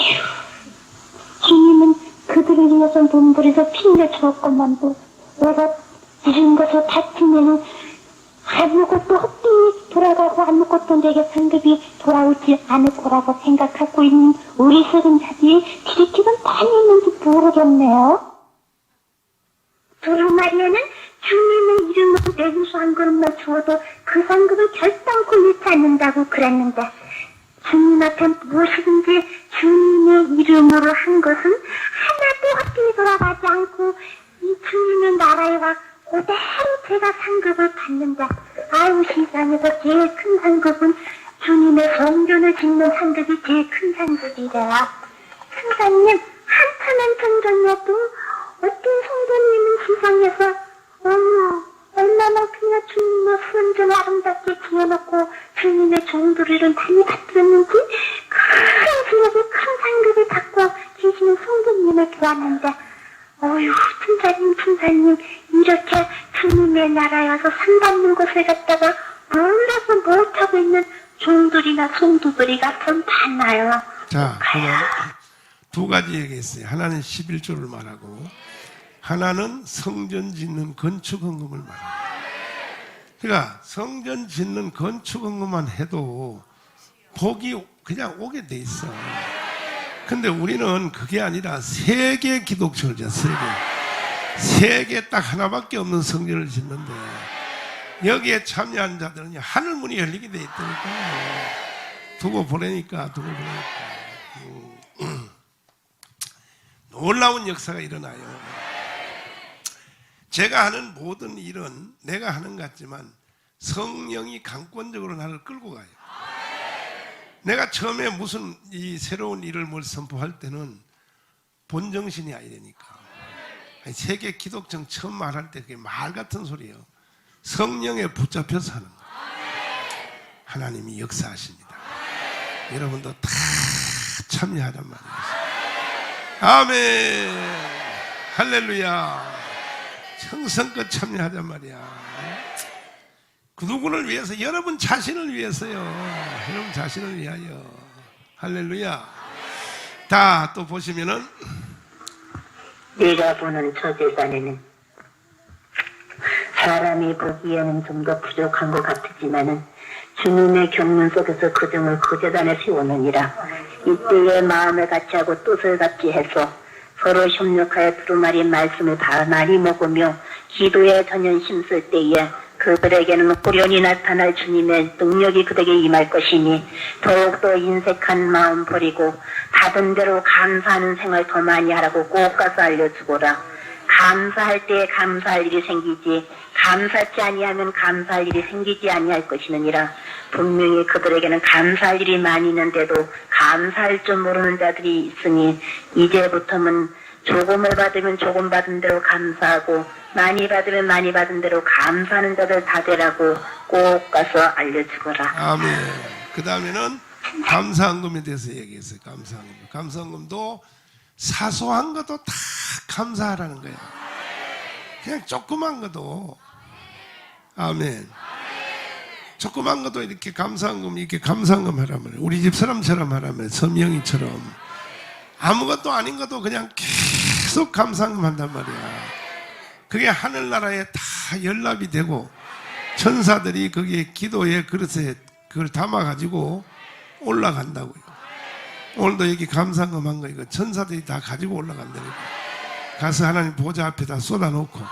주님은 그들을 위해서 몸부려서 피 흘려 죽을 것만도 내가 이런 것을 다치면은 아무것도 헛되이 돌아가고 아무것도 내게 상급이 돌아오지 않을 거라고 생각하고 있는 우리 속은 자들이 그렇게는 많이 있는지 모르겠네요. 두루마리에는 주님의 이름으로 내주소 한 그릇만 주어도 그 상급을 결단코 잃지 않는다고 그랬는데, 주님 앞에 무엇이든지 주님의 이름으로 한 것은 하나도 헛되이 돌아가지 않고 이 주님의 나라에 와 그대로 제가 상급을 받는다. 아유, 세상에서 제일 큰 상급은 주님의 성전을 짓는 상급이 제일 큰 상급이래요. 선생님, 한참한 전전에도 어떤 성도님은 세상에서 얼마나 그냥 주님의 성전을 아름답게 지어놓고 주님의 종들을 많이 받들었는지 큰 기업에 큰 상급을 받고 계시는 성도님을 보았는데, 어휴, 천사님, 이렇게 주님의 나라에 와서 상 받는 것을 갖다가 몰라서 못하고 있는 종들이나 성도들이가 좀 많아요. 자, 그러면 두 가지 얘기했어요. 하나는 11조를 말하고, 하나는 성전 짓는 건축 헌금을 말합니다. 그러니까 성전 짓는 건축 헌금만 해도 복이 그냥 오게 돼 있어. 근데 우리는 그게 아니라 세계 기독교죠. 세계 딱 하나밖에 없는 성전을 짓는데, 여기에 참여한 자들은 하늘문이 열리게 돼 있다니까. 두고 보내니까. 놀라운 역사가 일어나요. 제가 하는 모든 일은 내가 하는 것 같지만 성령이 강권적으로 나를 끌고 가요. 내가 처음에 무슨 이 새로운 일을 뭘 선포할 때는 본정신이 아야 되니까. 세계 기독정 처음 말할 때 그게 말 같은 소리예요. 성령에 붙잡혀서 하는 거예요. 하나님이 역사하십니다. 여러분도 다 참여하란 말이에요. 아멘. 할렐루야. 정성껏 참여하란 말이야. 그 누구를 위해서? 여러분 자신을 위해서요. 여러분 자신을 위하여. 할렐루야. 다 또 보시면은, 내가 보는 저 재단에는 사람이 보기에는 좀 더 부족한 것 같지만은 주님의 경륜 속에서 그 등을 그 재단에 세우느니라. 이때에 마음을 같이하고 뜻을 같이 해서 서로 협력하여 두루마리 말씀을 많이 먹으며 기도에 전연심 쓸 때에 그들에게는 꾸련히 나타날 주님의 능력이 그들에게 임할 것이니 더욱더 인색한 마음 버리고 받은 대로 감사하는 생활 더 많이 하라고 꼭 가서 알려주거라. 감사할 때에 감사할 일이 생기지 감사치 아니하면 감사할 일이 생기지 아니할 것이느니라. 분명히 그들에게는 감사할 일이 많이 있는데도 감사할 줄 모르는 자들이 있으니 이제부터는 조금을 받으면 조금 받은 대로 감사하고 많이 받으면 많이 받은 대로 감사하는 자들 다 되라고 꼭 가서 알려주거라. 아멘. 그 다음에는 감사헌금에 대해서 얘기했어요. 감사헌금. 감사헌금도 사소한 것도 다 감사하라는 거예요. 그냥 조그만 것도. 아멘. 조그만 것도 이렇게 감사헌금, 이렇게 감사헌금 하라면, 우리 집 사람처럼 하라면, 서명이처럼. 아무것도 아닌 것도 그냥 계속 감사헌금 한단 말이야. 그게 하늘나라에 다 연락이 되고, 천사들이 거기에 기도의 그릇에 그걸 담아가지고 올라간다고요. 오늘도 여기 감사헌금 한 거, 이거 천사들이 다 가지고 올라간다니까. 가서 하나님 보좌 앞에다 쏟아놓고,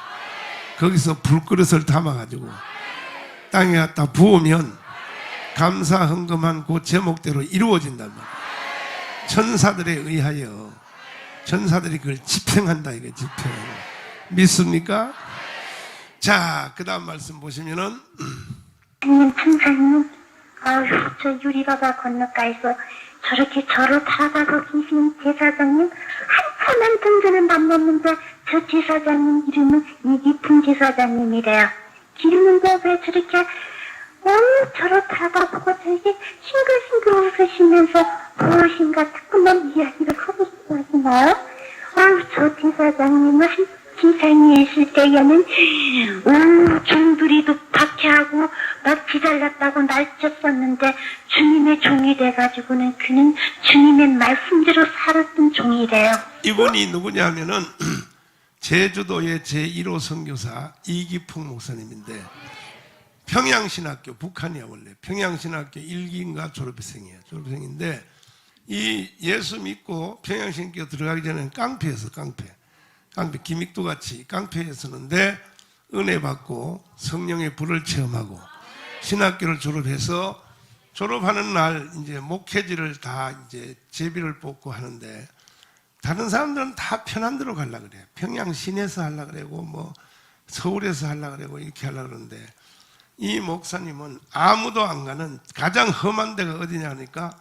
거기서 불그릇을 담아가지고, 땅에 갖다 부으면 감사 헌금한 그 제목대로 이루어진단 말이에요. 천사들에 의하여 천사들이 그걸 집행한다 이거 집행. 믿습니까? 자, 그 다음 말씀 보시면은 천사님, 아유, 저 유리바다 건너가에서 저렇게 저를 타다가 계시는 제사장님 한참한 동전은 남겼는데 저 제사장님 이름은 이기풍 제사장님이래요. 기르는데 왜 저렇게 저를 타다보고 저렇게 싱글싱글 웃으시면서 무엇인가 자꾸만 이야기를 하고 싶어 하시나요? 아유, 저 제사장님은 지상에 있을 때에는 종들이도 박해하고 막 기다렸다고 날쳤었는데 주님의 종이 돼가지고는 그는 주님의 말씀대로 살았던 종이래요. 이분이 누구냐 하면은 제주도의 제1호 선교사 이기풍 목사님인데 평양신학교, 북한이야 원래 평양신학교 1기인가 졸업생이에요. 졸업생인데 이 예수 믿고 평양신학교 들어가기 전에는 깡패였어. 깡패 기믹도 같이 깡패였었는데 은혜 받고 성령의 불을 체험하고 신학교를 졸업해서 졸업하는 날 이제 목회지를 다 이제 제비를 뽑고 하는데 다른 사람들은 다 편한 데로 가려고 그래요. 평양 시내에서 하려고 그러고 뭐 서울에서 하려고 그러고 이렇게 하려고 그러는데 이 목사님은 아무도 안 가는 가장 험한 데가 어디냐 하니까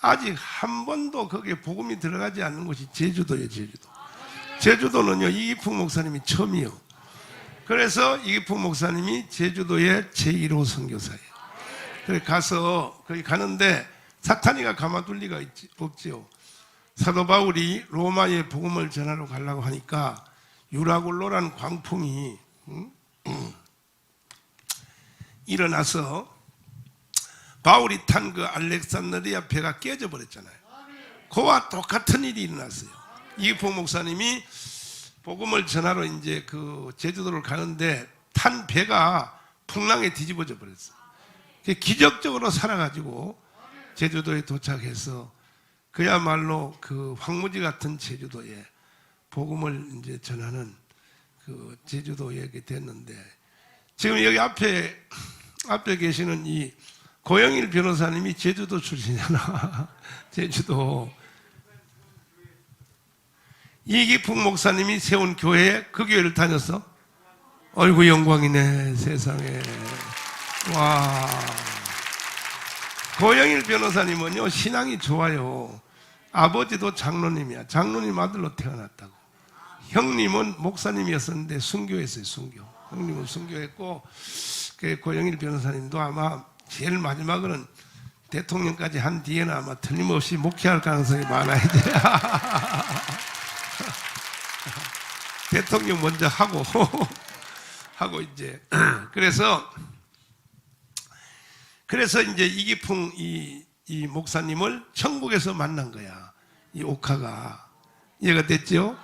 아직 한 번도 거기에 복음이 들어가지 않는 곳이 제주도예요. 제주도는요 이기풍 목사님이 처음이요. 그래서 이기풍 목사님이 제주도의 제1호 선교사예요. 그래서 가서 거기 가는데 사탄이가 가만둘 리가 없지요. 사도 바울이 로마에 복음을 전하러 가려고 하니까 유라굴로라는 광풍이 일어나서 바울이 탄 그 알렉산드리아 배가 깨져버렸잖아요. 그와 똑같은 일이 일어났어요. 이기풍 목사님이 복음을 전하러 이제 그 제주도를 가는데 탄 배가 풍랑에 뒤집어져 버렸어요. 기적적으로 살아가지고 제주도에 도착해서 그야말로 그 황무지 같은 제주도에 복음을 이제 전하는 그 제주도에 됐는데 지금 여기 앞에 계시는 이 고영일 변호사님이 제주도 출신이잖아. 제주도. 이기풍 목사님이 세운 교회에 그 교회를 다녔어. 어이구 영광이네 세상에. 와. 고영일 변호사님은요 신앙이 좋아요. 아버지도 장로님이야. 장로님 아들로 태어났다고. 형님은 목사님이었었는데 순교했어요. 순교. 형님은 순교했고 그 고영일 변호사님도 아마 제일 마지막으로는 대통령까지 한 뒤에는 아마 틀림없이 목회할 가능성이 많아야 돼. 대통령 먼저 하고 이제 그래서 이제 이기풍 이 목사님을 천국에서 만난 거야. 이 옥화가 이해가 됐죠?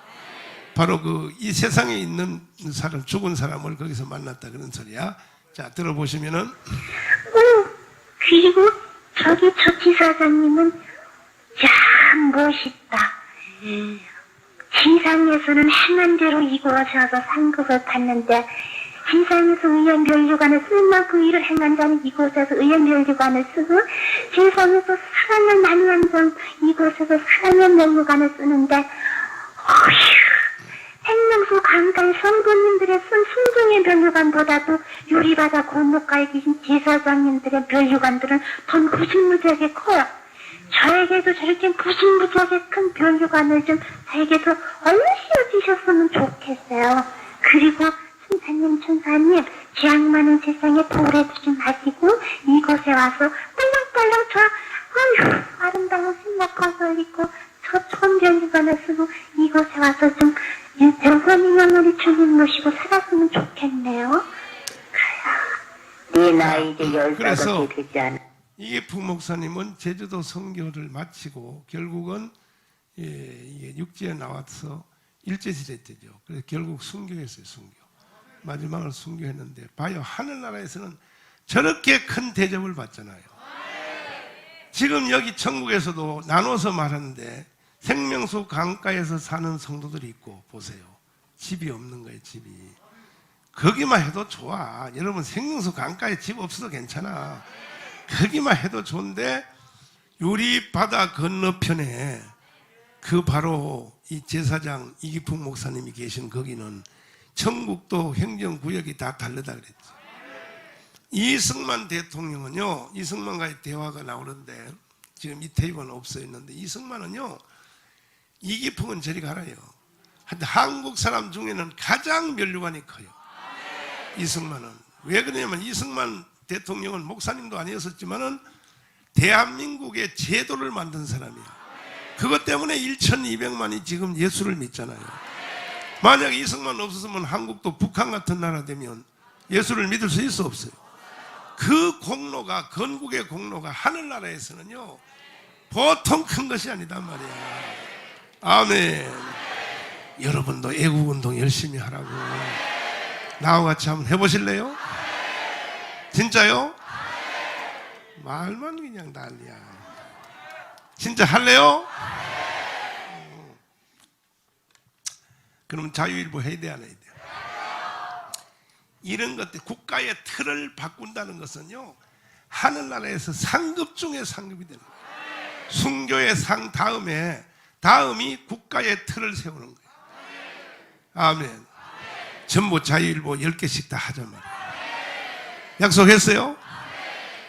바로 그 이 세상에 있는 사람, 죽은 사람을 거기서 만났다 그런 소리야. 자, 들어보시면은 그리고 저기 저 지사장님은 참 멋있다. 지상에서는 행한 대로 이루어져서 상급을 받는데 지상에서 의연변류관을 쓸 만큼 일을 행한 자는 이곳에서 의연변류관을 쓰고 지상에서 사랑을 많이 한 자는 이곳에서 사랑의 변류관을 쓰는데 어휴, 생명수 강가의 성도님들의 쓴 순종의 변류관보다도 유리바다 골목가에 계신 제사장님들의 변류관들은 더 무지무지하게 커요. 저에게도 저렇게 무지무지하게 큰 변류관을 좀 저에게도 얼른 씌워주셨으면 좋겠어요. 그리고 천사님, 죄악 많은 세상에 도래두지 마시고 이곳에 와서 빨랑빨랑 좋겠네요. 내 나이 이제 그래서 15개 되지 않아. 이게 부목사님은 제주도 선교를 마치고 결국은 이게 육지에 나와서 일제시대 때죠. 그래서 결국 순교했어요. 순교. 마지막을 순교했는데 봐요. 하늘나라에서는 저렇게 큰 대접을 받잖아요. 지금 여기 천국에서도 나눠서 말하는데 생명수 강가에서 사는 성도들이 있고 보세요. 집이 없는 거예요. 집이. 거기만 해도 좋아. 여러분 생명수 강가에 집 없어도 괜찮아. 거기만 해도 좋은데 유리 바다 건너편에 그 바로 이 제사장 이기풍 목사님이 계신 거기는 천국도 행정구역이 다 다르다 그랬죠. 이승만 대통령은요, 이승만과의 대화가 나오는데 지금 이 테이프는 없어 있는데 이승만은요, 이기풍은 저리 가라요. 한국 사람 중에는 가장 면류관이 커요. 이승만은. 왜 그러냐면 이승만 대통령은 목사님도 아니었었지만은 대한민국의 제도를 만든 사람이야. 그것 때문에 1200만이 지금 예수를 믿잖아요. 만약 이승만 없었으면 한국도 북한 같은 나라 되면 예수를 믿을 수 있어 없어요? 그 공로가, 건국의 공로가 하늘나라에서는요 보통 큰 것이 아니단 말이야. 아멘. 여러분도 애국운동 열심히 하라고 나와 같이 한번 해보실래요? 진짜요? 말만 그냥 난리야. 진짜 할래요? 그럼 자유일보 해야 돼, 안 해야 돼? 이런 것들, 국가의 틀을 바꾼다는 것은요, 하늘나라에서 상급 중에 상급이 되는 거예요. 순교의 상 다음이 국가의 틀을 세우는 거예요. 아멘. 전부 자유일보 10개씩 다 하자 말이에요. 약속했어요?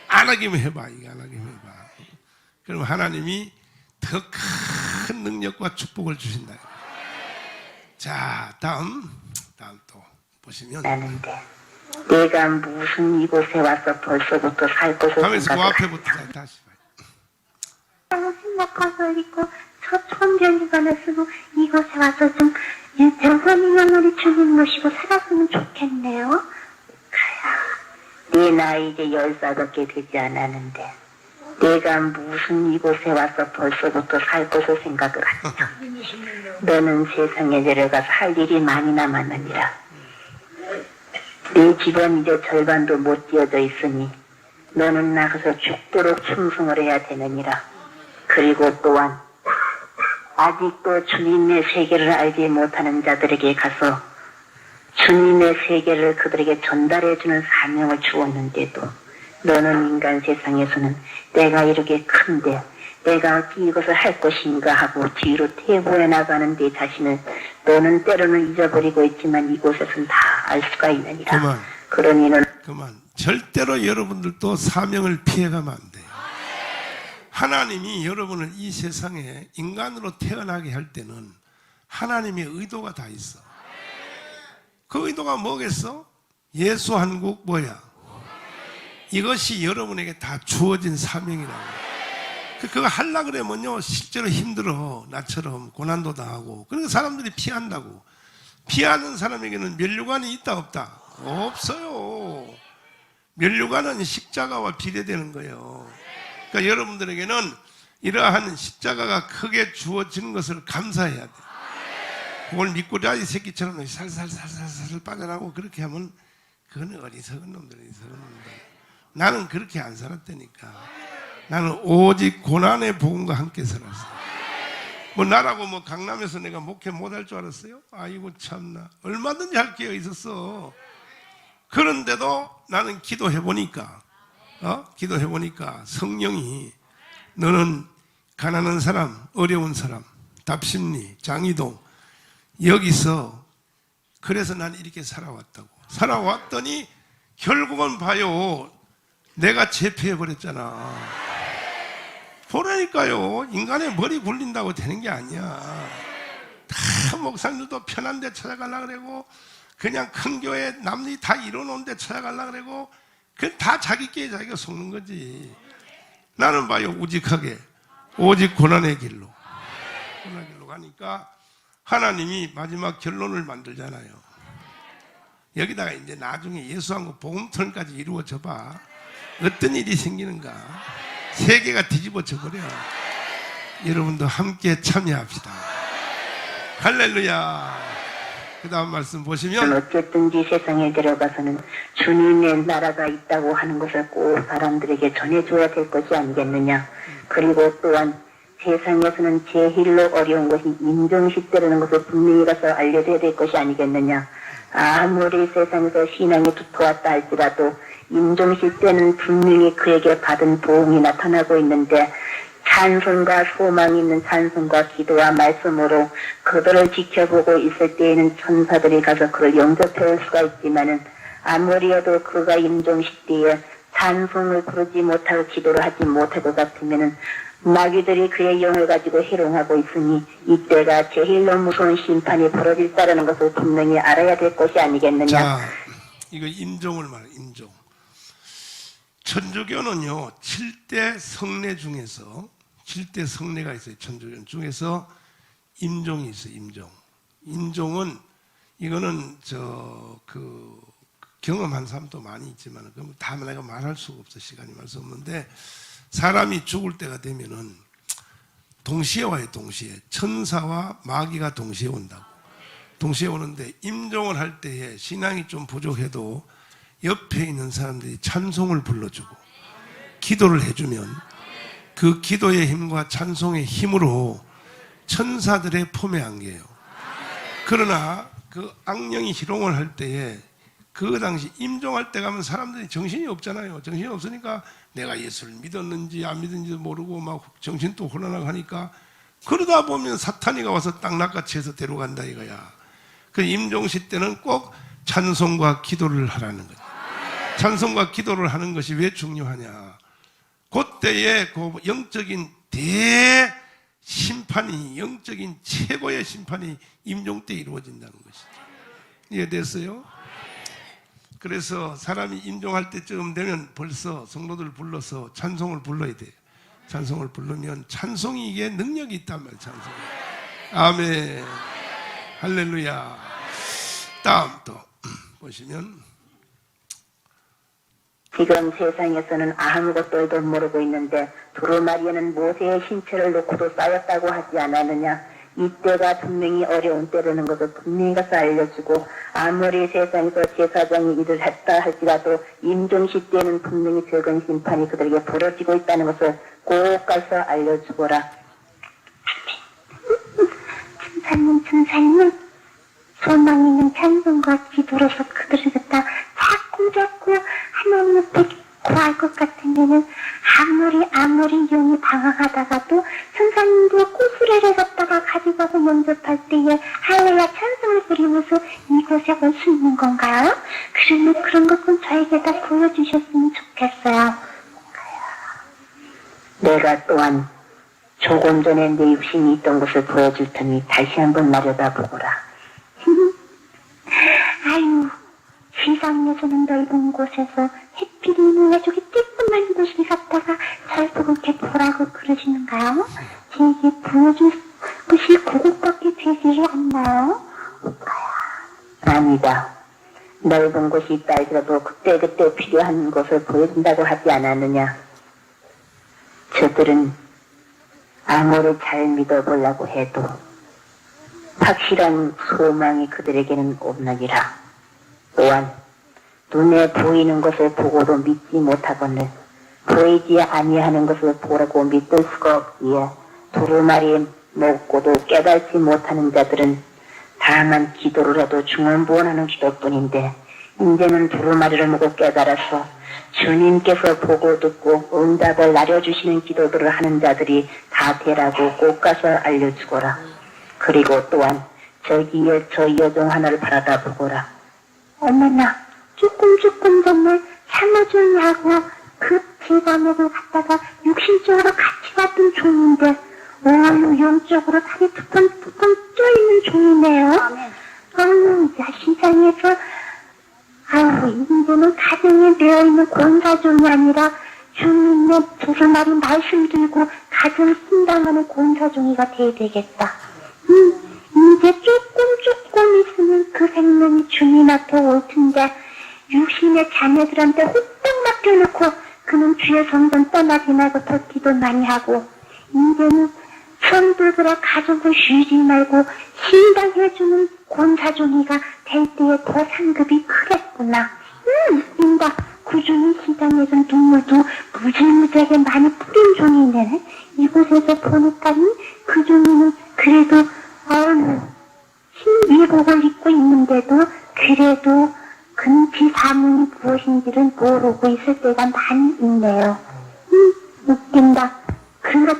안 하기만 해봐. 이거 안 하기만 해봐. 그럼 하나님이 더 큰 능력과 축복을 주신다. 자, 다음 또 보시면 나는데 내가 무슨 이곳에 와서 벌써부터 살 것을 가면서 그 생각을 앞에부터 다시 봐요. 생각하고 있고 저 천변기관을 쓰고 이곳에 와서 좀 병선이명을 주님 모시고 살았으면 좋겠네요. 내 나이 이제 15개 되지 않았는데 내가 무슨 이곳에 와서 벌써부터 살 것을 생각을 하냐. 너는 세상에 내려가서 할 일이 많이 남았느니라. 내 집은 이제 절반도 못 띄어져 있으니 너는 나가서 죽도록 충성을 해야 되느니라. 그리고 또한 아직도 주님의 세계를 알지 못하는 자들에게 가서 주님의 세계를 그들에게 전달해주는 사명을 주었는데도 너는 인간 세상에서는 내가 이렇게 큰데 내가 이것을 할 것인가 하고 뒤로 퇴보해 나가는 내 자신을 너는 때로는 잊어버리고 있지만 이곳에서는 다 알 수가 있느니라. 그만. 그러니 너는 그만. 절대로 여러분들도 사명을 피해가면 안 돼요. 하나님이 여러분을 이 세상에 인간으로 태어나게 할 때는 하나님의 의도가 다 있어. 그 의도가 뭐겠어? 예수 한국 뭐야? 이것이 여러분에게 다 주어진 사명이라고. 그거 하려고 그러면요 실제로 힘들어. 나처럼 고난도 당하고. 그러니까 사람들이 피한다고. 피하는 사람에게는 면류관이 있다 없다? 없어요. 면류관은 십자가와 비례되는 거예요. 그러니까 여러분들에게는 이러한 십자가가 크게 주어지는 것을 감사해야 돼. 그걸 믿고 자이 새끼처럼 살살살살살 빠져나가고 그렇게 하면 그건 어리석은 놈들. 나는 그렇게 안 살았다니까. 나는 오직 고난의 복음과 함께 살았어. 뭐 나라고 뭐 강남에서 내가 목회 못할 줄 알았어요? 아이고 참나. 얼마든지 할 기회가 있었어. 그런데도 나는 기도해보니까 성령이 너는 가난한 사람, 어려운 사람, 답심리, 장이동 여기서 그래서 난 이렇게 살아왔다고. 살아왔더니 결국은 봐요. 내가 제패해버렸잖아. 보라니까요. 인간의 머리 굴린다고 되는 게 아니야. 다 목사님들도 편한 데 찾아가려고 그러고 그냥 큰 교회 남들이 다 이뤄놓은 데 찾아가려고 그러고 그건 다 자기끼리 자기가 속는 거지. 나는 봐요. 우직하게 오직 고난의 길로 가니까 하나님이 마지막 결론을 만들잖아요. 여기다가 이제 나중에 예수하고 복음통일까지 이루어져 봐. 어떤 일이 생기는가? 세계가 뒤집어져 버려. 여러분도 함께 참여합시다. 할렐루야. 그 다음 말씀 보시면 어쨌든지 세상에 들어가서는 주님의 나라가 있다고 하는 것을 꼭 사람들에게 전해줘야 될 것이 아니겠느냐. 그리고 또한 세상에서는 제일로 어려운 것이 임종시대라는 것을 분명히 가서 알려줘야 될 것이 아니겠느냐. 아무리 세상에서 신앙이 두터웠다 할지라도 임종시대는 분명히 그에게 받은 보응이 나타나고 있는데, 찬송과 소망이 있는 찬송과 기도와 말씀으로 그들을 지켜보고 있을 때에는 천사들이 가서 그를 영접해 올 수가 있지만은, 아무리 해도 그가 임종시대에 찬송을 부르지 못하고 기도를 하지 못할 것 같으면은 마귀들이 그의 영을 가지고 해롱하고 있으니 이때가 제일로 무서운 심판이 벌어질다라는 것을 분명히 알아야 될 것이 아니겠느냐. 자, 이거 임종을 말해. 임종. 천주교는요 7대 성례 중에서 7대 성례가 있어요. 천주교 중에서 임종이 있어요. 임종은 이거는 경험한 사람도 많이 있지만 그럼 다 내가 말할 수가 없어. 시간이 말 수 없는데, 사람이 죽을 때가 되면은 동시에 와요. 동시에 천사와 마귀가 동시에 온다고. 동시에 오는데 임종을 할 때에 신앙이 좀 부족해도 옆에 있는 사람들이 찬송을 불러주고 기도를 해주면 그 기도의 힘과 찬송의 힘으로 천사들의 품에 안겨요. 그러나 그 악령이 희롱을 할 때에 그 당시 임종할 때 가면 사람들이 정신이 없잖아요. 정신이 없으니까 내가 예수를 믿었는지 안 믿었는지도 모르고 막 정신도 혼란하고 하니까, 그러다 보면 사탄이가 와서 땅 낚아채서 데려간다 이거야. 그 임종시 때는 꼭 찬송과 기도를 하라는 거죠. 찬송과 기도를 하는 것이 왜 중요하냐. 그때에 그 영적인 대심판이, 영적인 최고의 심판이 임종 때 이루어진다는 것이죠. 이해됐어요? 그래서 사람이 임종할 때쯤 되면 벌써 성도들 불러서 찬송을 불러야 돼요. 찬송을 부르면 찬송이 이게 능력이 있단 말이에요. 찬송이. 아멘. 할렐루야. 다음 또 보시면 지금 세상에서는 아무것도 모르고 있는데 두루마리에는 모세의 신체를 놓고도 싸웠다고 하지 않았느냐. 이때가 분명히 어려운 때라는 것을 분명히 가서 알려주고, 아무리 세상에서 제사장이 일을 했다 할지라도 임종시 때는 분명히 적은 심판이 그들에게 벌어지고 있다는 것을 꼭 가서 알려주거라. 천사님, 소망 있는 찬송과 기도로서 그들을 갖다 자꾸 하나님 앞에 구할 것 같으면은 아무리 영이 방황하다가도 천사님도 꼬수레를 갖다가 가져가서 영접할 때에 할렐루야 찬송을 부리면서 이곳에 올 수 있는 건가요? 그러면 그런 것 좀 저에게다 보여주셨으면 좋겠어요. 내가 또한 조금 전에 내 육신이 있던 곳을 보여줄 테니 다시 한번 나려다보거라. 아유, 세상에서는 넓은 곳에서 햇빛이 있는 저기 쬐끄만 곳을 갖다가 잘 보고 이렇게 보라고 그러시는가요? 제게 보여줄 것이 그것밖에 되지를 않나요? 아니다. 넓은 곳이 있다 할지라도 그때그때 필요한 것을 보여준다고 하지 않았느냐. 저들은 아무리 잘 믿어보려고 해도 확실한 소망이 그들에게는 없느니라. 또한 눈에 보이는 것을 보고도 믿지 못하거늘 보이지 아니하는 것을 보라고 믿을 수가 없기에 두루마리 먹고도 깨닫지 못하는 자들은 다만 기도를 해도 중언부언하는 기도뿐인데, 이제는 두루마리를 먹고 깨달아서 주님께서 보고 듣고 응답을 나려주시는 기도들을 하는 자들이 다 되라고 꼭 가서 알려주거라. 그리고 또한 저기에 저 여종 하나를 바라다 보거라. 어머나, 조금 전에 참아주냐고 그 제자맥을 갖다가 육신적으로 같이 갔던 종인데 오늘 영적으로 살이 두번 쪄있는 종이네요. 아유, 세상에서 이제는 가정에 되어있는 권사종이 아니라 주님의 두루마리 말씀 들고 가정 신당하는 권사종이가 돼야 되겠다. 이제 조금 좀 있으면 그 생명이 주님 앞에 올 텐데 육신의 자녀들한테 후딱 맡겨놓고 그는 주의 성전 떠나지 말고 더 기도 많이 하고 이제는 성도들의 가족을 쉬지 말고 신당해주는 권사종이가 될 때에 더 상급이 크겠구나. 웃긴다. 그중에 신당에선 눈물도 무지무지하게 많이 뿌린 종이네. 이곳에서 보니까는 그 종이는 그래도 흰일복을 입고 있는데도 그래도 근지 사문이 무엇인지를 모르고 있을 때가 많이 있네요. 웃긴다. 그가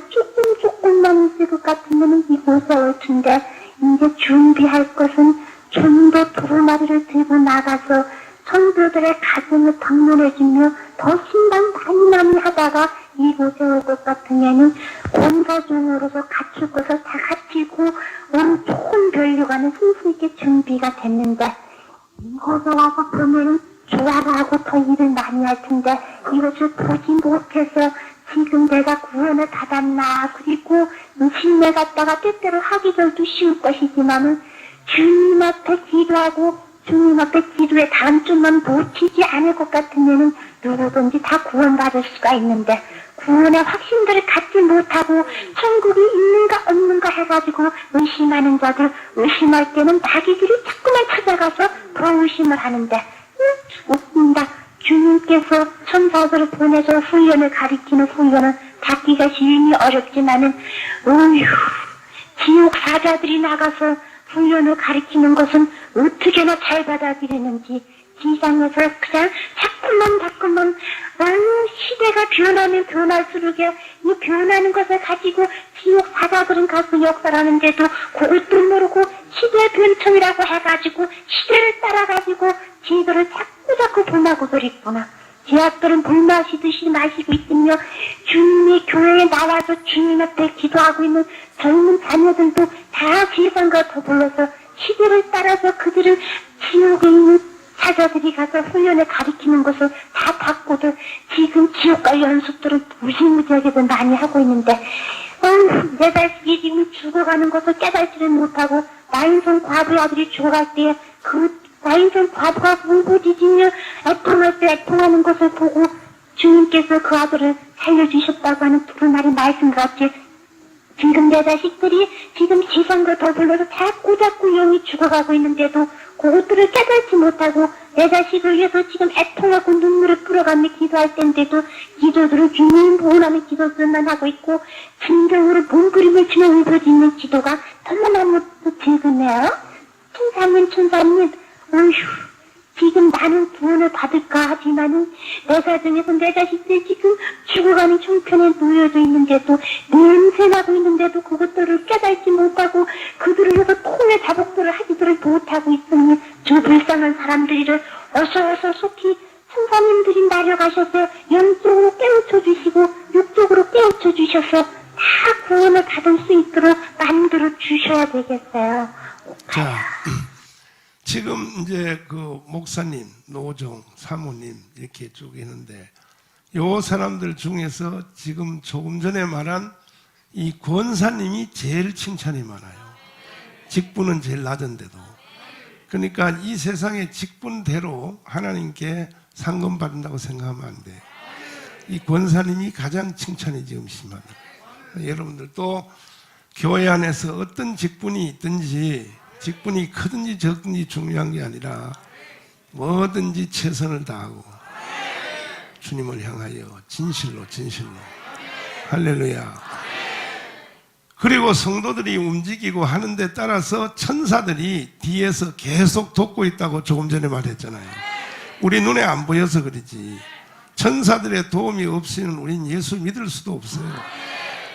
조금만 있을 것 같으면 이곳에 올 텐데 이제 준비할 것은 좀 더 두루마리를 들고 나가서 성도들의 가정을 방문해주며 더 신당 많이 하다가 이곳에 올 것 같으면은 권사중으로서 갖출 것을 다 갖추고 오늘 좋은 별류관은 순수있게 준비가 됐는데 이곳에 와서 보면은 좋아라 하고 더 일을 많이 할 텐데 이것을 보지 못해서 지금 내가 구원을 받았나 그리고 신뢰 갖다가 때때로 하기절도 쉬울 것이지만은 주님 앞에 기도하고 주님 앞에 기도에 다음 주만 놓치지 않을 것 같으면은 누구든지 다 구원받을 수가 있는데 구원의 확신들을 갖지 못하고 천국이 있는가 없는가 해가지고 의심하는 자들 의심할 때는 자기들이 자꾸만 찾아가서 더 의심을 하는데 웃긴다. 주님께서 천사들을 보내서 훈련을 가리키는 훈련은 받기가 쉬우니 어렵지만은 지옥 사자들이 나가서 훈련을 가리키는 것은 어떻게나 잘 받아들이는지 지상에서 그냥 자꾸만 시대가 변하면 변할수록 이 변하는 것을 가지고 지옥 사자들은 가서 역사하는데도 그것도 모르고 시대 변천이라고 해가지고 시대를 따라가지고 지들을 자꾸 범하고들 있구나. 제약들은 물 마시듯이 마시고 있으며 주님의 교회에 나와서 주님 앞에 기도하고 있는 젊은 자녀들도 다 지상과 더불어서 시대를 따라서 그들은 지옥에 있는 사자들이 가서 훈련을 가리키는 것을 다 받고도 지금 지옥갈 연습들을 무지무지하게도 많이 하고 있는데 내 자식이 지금 죽어가는 것을 깨달지를 못하고 나인성 과부의 아들이 죽어갈 때에 그 나인성 과부가 울부짖으며 애통하는 것을 보고 주님께서 그 아들을 살려주셨다고 하는 두루마리 말씀 같이 지금 내 자식들이 지금 지상과 더불어서 다 꼬잡고 영이 죽어가고 있는데도 그것들을 깨닫지 못하고 내 자식을 위해서 지금 애통하고 눈물을 뿌려가며 기도할 때인데도 기도들을 주님 보호하는 기도들만 하고 있고 진정으로 몸부림을 치며 울부짖는 기도가 너무너무 즐거네요. 천사님 어휴 지금 나는 구원을 받을까 하지만은 내 가정에서 내 자식들이 지금 죽어가는 형편에 놓여져 있는데도 냄새나고 있는데도 그것들을 깨닫지 못하고 그들을 위해서 통의 자복들을 하지들을 못하고 있으니 저 불쌍한 사람들이를 어서 속히 천사님들이 내려가셔서 영적으로 깨우쳐 주시고 육적으로 깨우쳐 주셔서 다 구원을 받을 수 있도록 만들어 주셔야 되겠어요. 자, 지금 이제 그 목사님, 노종, 사모님 이렇게 쭉 있는데 요 사람들 중에서 지금 조금 전에 말한 이 권사님이 제일 칭찬이 많아요. 직분은 제일 낮은데도. 그러니까 이 세상의 직분대로 하나님께 상금 받는다고 생각하면 안 돼. 이 권사님이 가장 칭찬이 지금 심합니다. 여러분들 또 교회 안에서 어떤 직분이 있든지 직분이 크든지 적든지 중요한 게 아니라 뭐든지 최선을 다하고 주님을 향하여 진실로 할렐루야. 그리고 성도들이 움직이고 하는 데 따라서 천사들이 뒤에서 계속 돕고 있다고 조금 전에 말했잖아요. 우리 눈에 안 보여서 그러지 천사들의 도움이 없이는 우린 예수 믿을 수도 없어요.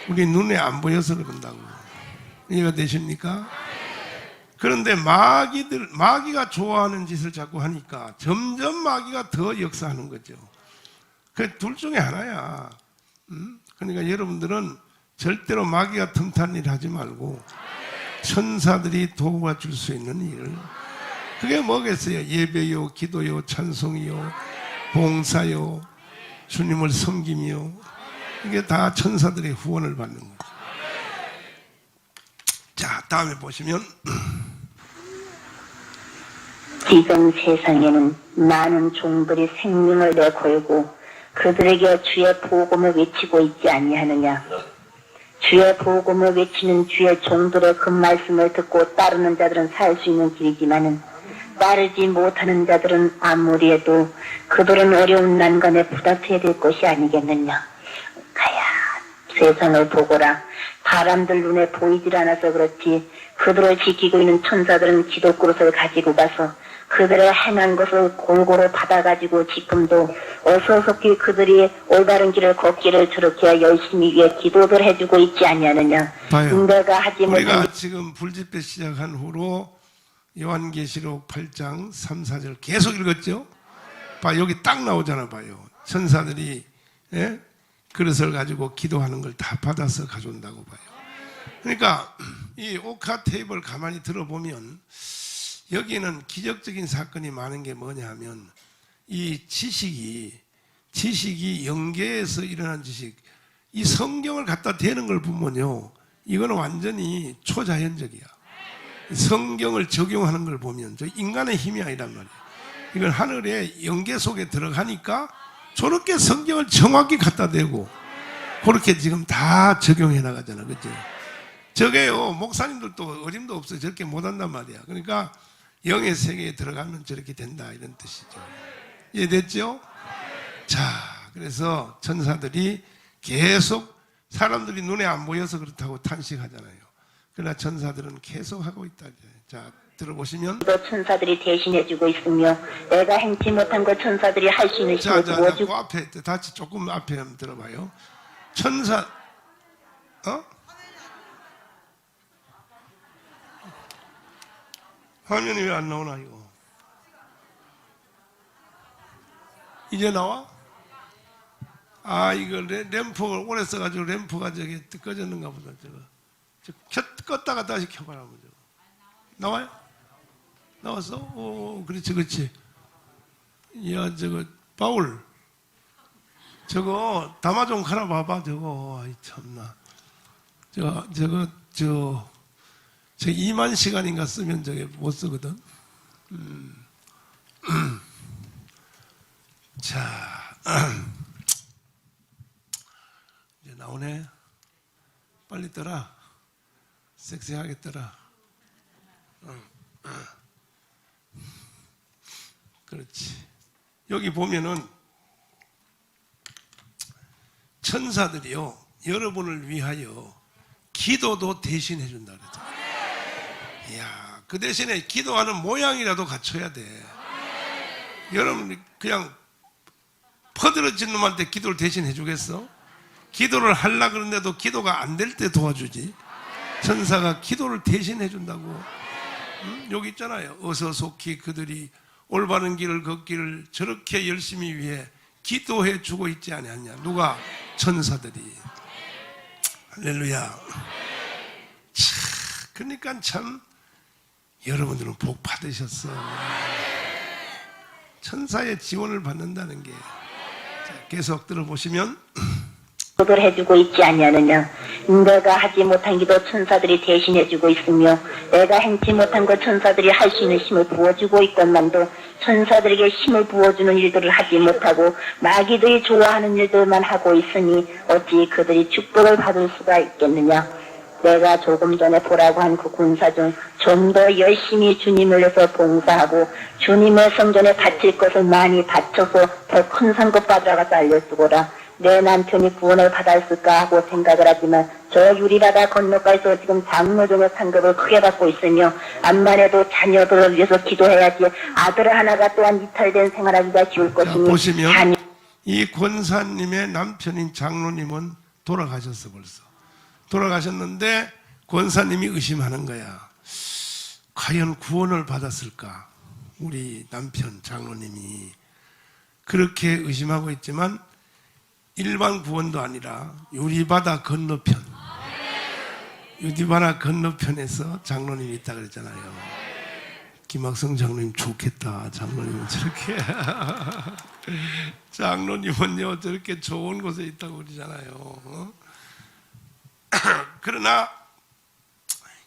우리 눈에 안 보여서 그런다고. 이해가 되십니까? 그런데 마귀가 좋아하는 짓을 자꾸 하니까 점점 마귀가 더 역사하는 거죠. 그 둘 중에 하나야. 그러니까 여러분들은 절대로 마귀가 틈타는 일 하지 말고 천사들이 도와줄 수 있는 일. 그게 뭐겠어요? 예배요, 기도요, 찬송이요, 봉사요, 주님을 섬기며 이게 다 천사들의 후원을 받는 거죠. 자, 다음에 보시면 지금 세상에는 많은 종들이 생명을 내걸고 그들에게 주의 복음을 외치고 있지 아니하느냐. 주의 복음을 외치는 주의 종들의 그 말씀을 듣고 따르는 자들은 살 수 있는 길이지만은 따르지 못하는 자들은 아무리 해도 그들은 어려운 난관에 부닥쳐야 될 것이 아니겠느냐. 가야 세상을 보거라. 사람들 눈에 보이질 않아서 그렇지 그들을 지키고 있는 천사들은 기도그릇을 가지고 가서 그들의 행한 것을 골고루 받아가지고 지금도 어서서히 그들이 올바른 길을 걷기를 저렇게 열심히 위해 기도를 해주고 있지 아니하느냐. 봐요. 내가 하지 우리가 못한 지금 불집회 시작한 후로 요한계시록 8장 3, 4절 계속 읽었죠? 봐, 여기 딱 나오잖아, 봐요. 천사들이, 예? 그릇을 가지고 기도하는 걸 다 받아서 가져온다고 봐요. 그러니까 이 오카 테이블 가만히 들어보면 여기는 기적적인 사건이 많은 게 뭐냐 하면 이 지식이 영계에서 일어난 지식, 이 성경을 갖다 대는 걸 보면요, 이거는 완전히 초자연적이야. 성경을 적용하는 걸 보면 저 인간의 힘이 아니란 말이에요. 이건 하늘의 영계 속에 들어가니까 저렇게 성경을 정확히 갖다 대고 그렇게 지금 다 적용해 나가잖아, 그죠? 저게요, 목사님들도 어림도 없어요. 저렇게 못한단 말이야. 그러니까 영의 세계에 들어가면 저렇게 된다, 이런 뜻이죠. 이해됐죠? 자, 그래서 천사들이 계속 사람들이 눈에 안 보여서 그렇다고 탄식하잖아요. 그러나 천사들은 계속 하고 있다. 자, 들어보시면 천사들이 대신해주고 있으며 내가 행치 못한 것 천사들이 할 수 있는 힘을 그 부어주고 앞에 다시 조금 앞에 한번 들어봐요. 천사 화면이 왜 안 나오나 이거? 이제 나와? 아, 이거 램프를 오래 써가지고 램프가 저기 꺼졌는가 보다. 껐다가 다시 켜봐라. 저거. 나와요? 나왔어? 오, 그렇지, 그렇지. 야, 저거 바울, 저거 담아 좀 가라 봐봐. 저거, 아이 참나. 저 2만 시간인가 쓰면 저게 못 쓰거든. 자, 이제 나오네. 빨리 떠라. 섹시하게 떠라. 그렇지. 여기 보면은 천사들이요, 여러분을 위하여 기도도 대신해 준다 그랬잖아요. 이야, 그 대신에 기도하는 모양이라도 갖춰야 돼. 여러분 그냥 퍼들어진 놈한테 기도를 대신해 주겠어? 기도를 하려고 그러는데도 기도가 안 될 때 도와주지. 천사가 기도를 대신해 준다고. 여기 있잖아요. 어서 속히 그들이 올바른 길을 걷기를 저렇게 열심히 위해 기도해 주고 있지 않았냐. 누가? 천사들이. 할렐루야. 그러니까 참 여러분들은 복 받으셨어. 천사의 지원을 받는다는 게. 자, 계속 들어보시면 기도를 해주고 있지 아니하느냐. 내가 하지 못한 기도 천사들이 대신해주고 있으며 내가 행치 못한 것 천사들이 할 수 있는 힘을 부어주고 있건만도 천사들에게 힘을 부어주는 일들을 하지 못하고 마귀들이 좋아하는 일들만 하고 있으니 어찌 그들이 축복을 받을 수가 있겠느냐. 내가 조금 전에 보라고 한 그 군사 중 좀 더 열심히 주님을 위해서 봉사하고 주님의 성전에 바칠 것을 많이 바쳐서 더 큰 상급 받으라고 알려주거라. 내 남편이 구원을 받았을까 하고 생각을 하지만 저 유리바다 건너가에서 지금 장로종의 상급을 크게 받고 있으며 암만 해도 자녀들을 위해서 기도해야지 아들 하나가 또한 이탈된 생활하기가 쉬울 것이니 보시면 이 권사님의 남편인 장로님은 돌아가셨어. 벌써 돌아가셨는데 권사님이 의심하는 거야. 과연 구원을 받았을까? 우리 남편 장로님이 그렇게 의심하고 있지만 일반 구원도 아니라 유리바다 건너편, 유리바다 건너편에서 장로님이 있다 그랬잖아요. 김학성 장로님 좋겠다. 장로님은 저렇게 장로님은요 저렇게 좋은 곳에 있다고 그러잖아요. 그러나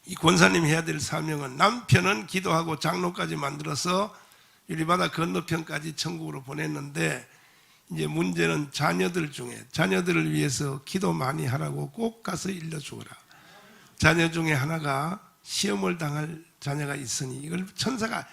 이 권사님 해야 될 사명은 남편은 기도하고 장로까지 만들어서 유리바다 건너편까지 천국으로 보냈는데 이제 문제는 자녀들 중에 자녀들을 위해서 기도 많이 하라고 꼭 가서 일러 주거라. 자녀 중에 하나가 시험을 당할 자녀가 있으니 이걸 천사가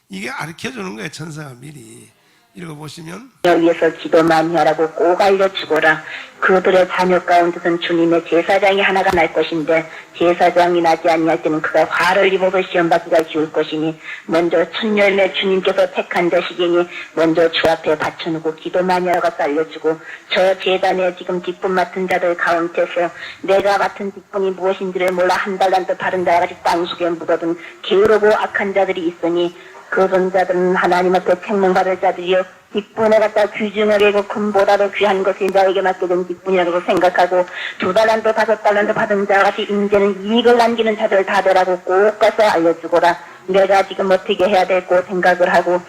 이게 가르쳐 주는 거예요. 천사가 미리 읽어보시면 위해서 기도 많이 하라고 꼭 알려주거라. 그들의 자녀 가운데서는 주님의 제사장이 하나가 날 것인데 제사장이 나지 아니할 때는 그가 화를 입어서 시험받기가 쉬울 것이니 먼저 첫 열매 주님께서 택한 자식이니 먼저 주 앞에 바쳐놓고 기도 많이 하라고 알려주고 저 제단에 지금 뒷분 맡은 자들 가운데서 내가 맡은 뒷분이 무엇인지를 몰라 한 달란트 바른 자와 같이 땅속에 묻어둔 게으르고 악한 자들이 있으니 그런 자들은 하나님 앞에 책망받을 자들이요 뒷분에 갖다 귀중하게 그 금보다도 귀한 것이 나에게 맡겨진 뒷분이라고 생각하고 2달란트 5달란트 받은 자와 같이 이제는 이익을 남기는 자들 다 되라고 꼭 가서 알려주거라. 내가 지금 어떻게 해야 될고 생각을 하고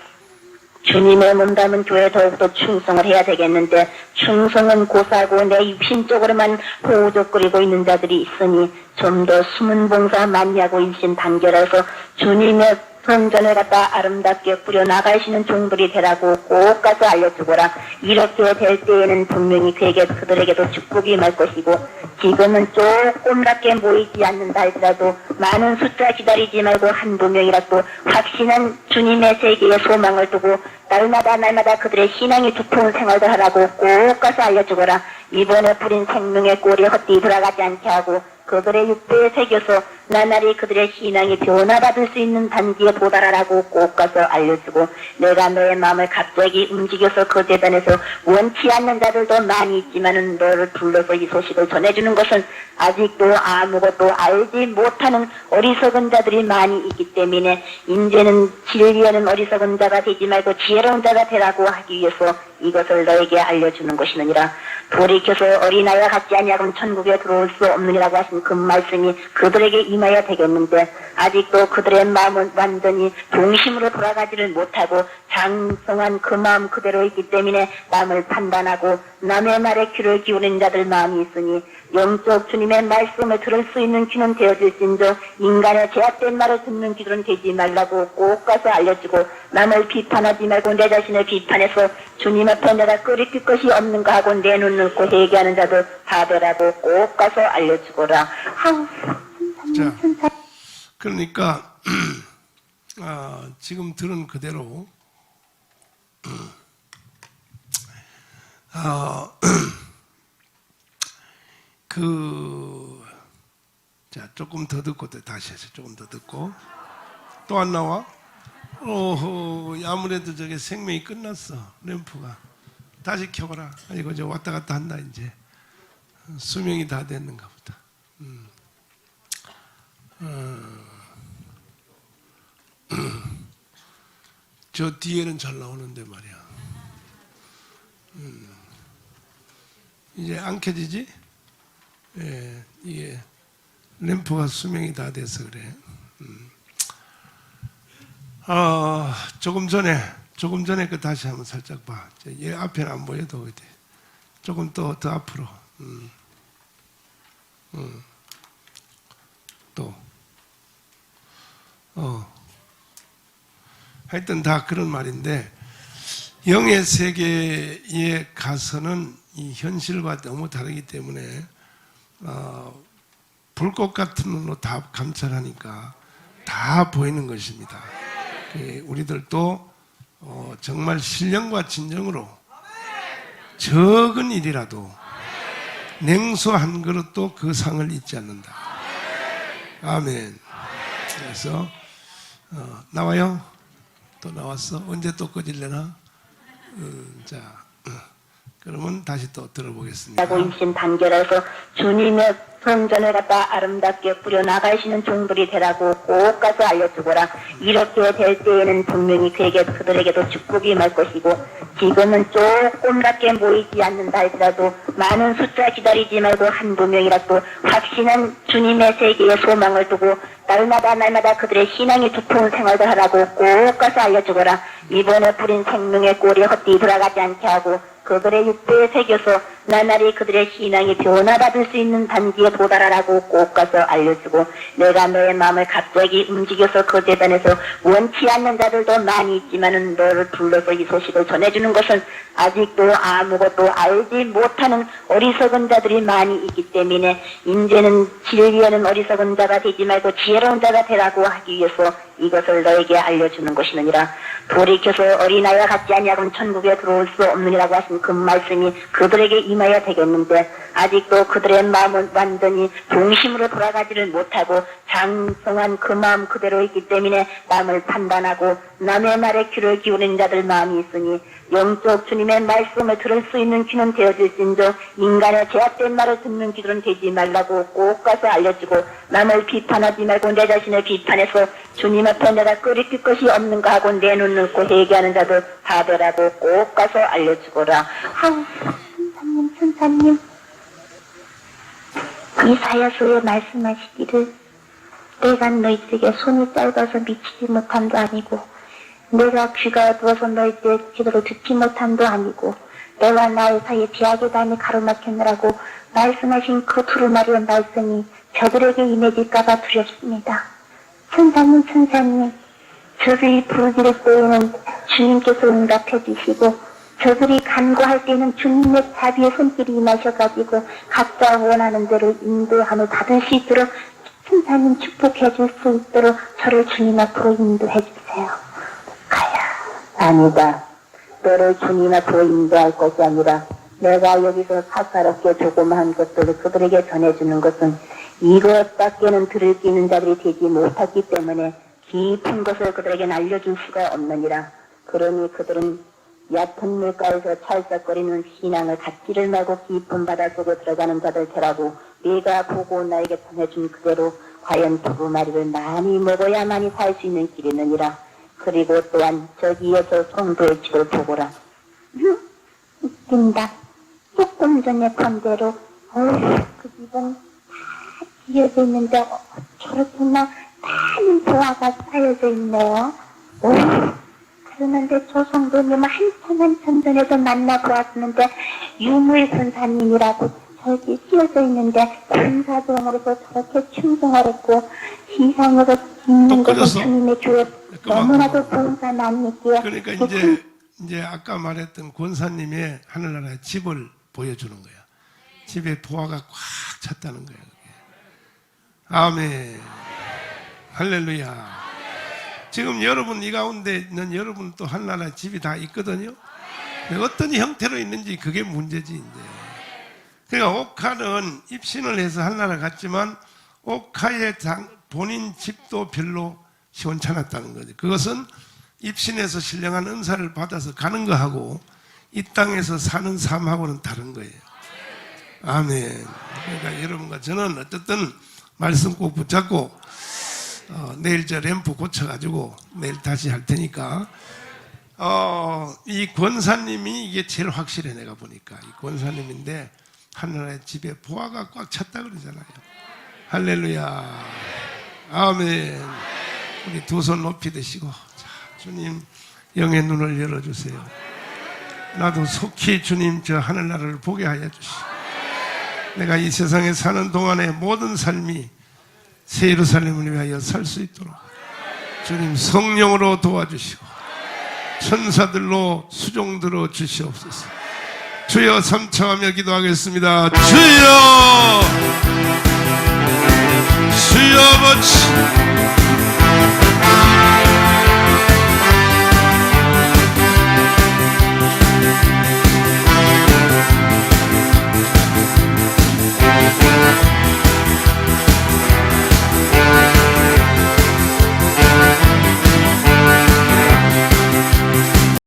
주님의 몸담은 교회에 더욱더 충성을 해야 되겠는데 충성은 고사고 내 육신적으로만 호우적거리고 있는 자들이 있으니 좀 더 숨은 봉사 많이 하고 일심 단결해서 주님의 성전을 갖다 아름답게 꾸려나가시는 종들이 되라고 꼭 가서 알려주거라. 이렇게 될 때에는 분명히 그들에게도 축복이 말 것이고 지금은 조금밖에 모이지 않는다 할지라도 많은 숫자 기다리지 말고 한두 명이라도 확신한 주님의 세계에 소망을 두고 날마다 그들의 신앙이 두터운 생활을 하라고 꼭 가서 알려주거라. 이번에 뿌린 생명의 꼴이 헛되이 돌아가지 않게 하고 그들의 육대에 새겨서 나날이 그들의 신앙이 변화받을 수 있는 단계에 도달하라고 꼭 가서 알려주고 내가 너의 마음을 갑자기 움직여서 그 재단에서 원치 않는 자들도 많이 있지만은 너를 불러서 이 소식을 전해주는 것은 아직도 아무것도 알지 못하는 어리석은 자들이 많이 있기 때문에 이제는 진리에는 어리석은 자가 되지 말고 지혜로운 자가 되라고 하기 위해서 이것을 너에게 알려주는 것이느니라. 돌이켜서 어린아이와 같지 아니하면 천국에 들어올 수 없느니라고 하신 그 말씀이 그들에게 임하여 되겠는데 아직도 그들의 마음은 완전히 동심으로 돌아가지를 못하고 장성한 그 마음 그대로 있기 때문에 남을 판단하고 남의 말에 귀를 기울이는 자들 마음이 있으니 영적 주님의 말씀을 들을 수 있는 귀는 되어질진저 인간의 제약된 말을 듣는 귀들은 되지 말라고 꼭 가서 알려주고 남을 비판하지 말고 내 자신을 비판해서 주님 앞에 내가 끓이킬 것이 없는가 하고 내 눈 넣고 회개하는 자들 다 되라고 꼭 가서 알려주거라. 자, 그러니까 지금 들은 그대로 자, 조금 더 듣고 다시 해서 조금 더 듣고 또 안 나와? 아무래도 저게 생명이 끝났어. 램프가 다시 켜봐라. 이거 저 왔다 갔다 한다. 이제 수명이 다 됐는가 보다. 저 뒤에는 잘 나오는데 말이야. 이제 안 켜지지? 예, 이게 램프가 수명이 다 돼서 그래. 조금 전에 그 다시 한번 살짝 봐. 얘 앞에는 안 보여도 어디. 조금 더 앞으로. 또. 하여튼 다 그런 말인데 영의 세계에 가서는 이 현실과 너무 다르기 때문에 불꽃 같은 눈으로 다 감찰하니까 다 보이는 것입니다. 우리들도 정말 신령과 진정으로 적은 일이라도 냉수 한 그릇도 그 상을 잊지 않는다. 아멘. 그래서 나와요? 또 나왔어? 언제 또 꺼질래나? 자, 그러면 다시 또 들어보겠습니다. 하고 일심 단결해서 주님의 성전을 갖다 아름답게 꾸려나가시는 종들이 되라고 꼭 가서 알려주거라. 이렇게 될 때에는 분명히 그들에게도 축복이 말 것이고 지금은 조금밖에 모이지 않는다 할지라도 많은 숫자 기다리지 말고 한두 명이라도 확신한 주님의 세계에 소망을 두고 날마다 그들의 신앙이 두터운 생활을 하라고 꼭 가서 알려주거라. 이번에 뿌린 생명의 꼴이 헛되이 돌아가지 않게 하고 그들의 육도에 새겨서 나날이 그들의 신앙이 변화받을 수 있는 단계에 도달하라고 꼭 가서 알려주고, 내가 너의 마음을 갑자기 움직여서 그 재단에서 원치 않는 자들도 많이 있지만은 너를 불러서 이 소식을 전해주는 것은 아직도 아무것도 알지 못하는 어리석은 자들이 많이 있기 때문에 이제는 진리에는 어리석은 자가 되지 말고 지혜로운 자가 되라고 하기 위해서 이것을 너에게 알려주는 것이느니라. 돌이켜서 어린아이와 같지 아니하고는 천국에 들어올 수 없느니라고 하신 그 말씀이 그들에게 임하여 되겠는데, 아직도 그들의 마음은 완전히 동심으로 돌아가지를 못하고 장성한 그 마음 그대로 있기 때문에 남을 판단하고 남의 말에 귀를 기울이는 자들 마음이 있으니, 영적 주님의 말씀을 들을 수 있는 귀는 되어질진저 인간의 제약된 말을 듣는 귀들은 되지 말라고 꼭 가서 알려주고, 남을 비판하지 말고 내 자신을 비판해서 주님 앞에 내가 끓이킬 것이 없는가 하고 내 눈 넘고 회개하는 자들 다 되라고 꼭 가서 알려주거라. 아우, 천사님, 이사야서에 말씀하시기를 내가 너희들에게 손이 짧아서 미치지 못함도 아니고, 내가 귀가 어두워서 너희들의 기도를 듣지 못함도 아니고, 내와 나의 사이에 비하게 담이 가로막혔느라고 말씀하신 그 두루마리의 말씀이 저들에게 임해질까봐 두렵습니다. 천사님, 저들이 부르짖을 때에는 주님께서 응답해 주시고, 저들이 간구할 때는 주님의 자비의 손길이 임하셔가지고 각자 원하는 대로 인도함을 받을 수 있도록 천사님 축복해 줄 수 있도록 저를 주님 앞으로 인도해 주세요. 아니다. 너를 주님 앞으로 인도할 것이 아니라 내가 여기서 사사롭게 조그마한 것들을 그들에게 전해주는 것은 이것밖에는 들을 수 있는 자들이 되지 못했기 때문에 깊은 것을 그들에게는 알려줄 수가 없느니라. 그러니 그들은 얕은 물가에서 찰싹거리는 신앙을 갖지를 말고 깊은 바다 속에 들어가는 자들 되라고 네가 보고 나에게 전해준 그대로 과연 두루마리를 많이 먹어야만이 살 수 있는 길이느니라. 그리고 또한 저기에 저 성도의 집을 보거라. 웃긴다. 조금 전에 본 대로 그 집은 다 지어져 있는데 저렇게나 많은 보화가 쌓여져 있네요. 그러는데 저 성도님은 한참 전에도 만나보았는데 유물 권사님이라고 저기 쓰여져 있는데 권사병으로서 저렇게 충성을 했고 시상으로 있는 것은 주님의 교회 너무나도 권사님이기에. 그러니까 이제 아까 말했던 권사님의 하늘나라의 집을 보여주는 거야. 집에 보화가 꽉 찼다는 거야. 그게. 아멘. 할렐루야. 지금 여러분 이 가운데 있는 여러분 또 하늘나라의 집이 다 있거든요. 어떤 형태로 있는지 그게 문제지 이제. 그러니까 옥하는 입신을 해서 하늘나라 갔지만 옥하의 본인 집도 별로 시원찮았다는 거죠. 그것은 입신에서 신령한 은사를 받아서 가는 거하고 이 땅에서 사는 삶하고는 다른 거예요. 아멘. 그러니까 여러분과 저는 어쨌든 말씀 꼭 붙잡고 내일 저 램프 고쳐가지고 내일 다시 할 테니까 이 권사님이 이게 제일 확실해. 내가 보니까 이 권사님인데 하늘나라의 집에 보화가 꽉 찼다 그러잖아요. 할렐루야. 아멘. 우리 두 손 높이 드시고, 자, 주님 영의 눈을 열어주세요. 나도 속히 주님 저 하늘나라를 보게 하여 주시오. 내가 이 세상에 사는 동안에 모든 삶이 새 예루살렘을 위하여 살 수 있도록 주님 성령으로 도와주시고 천사들로 수종들어 주시옵소서. 주여 삼창하며 기도하겠습니다. 주여, 주여 아버지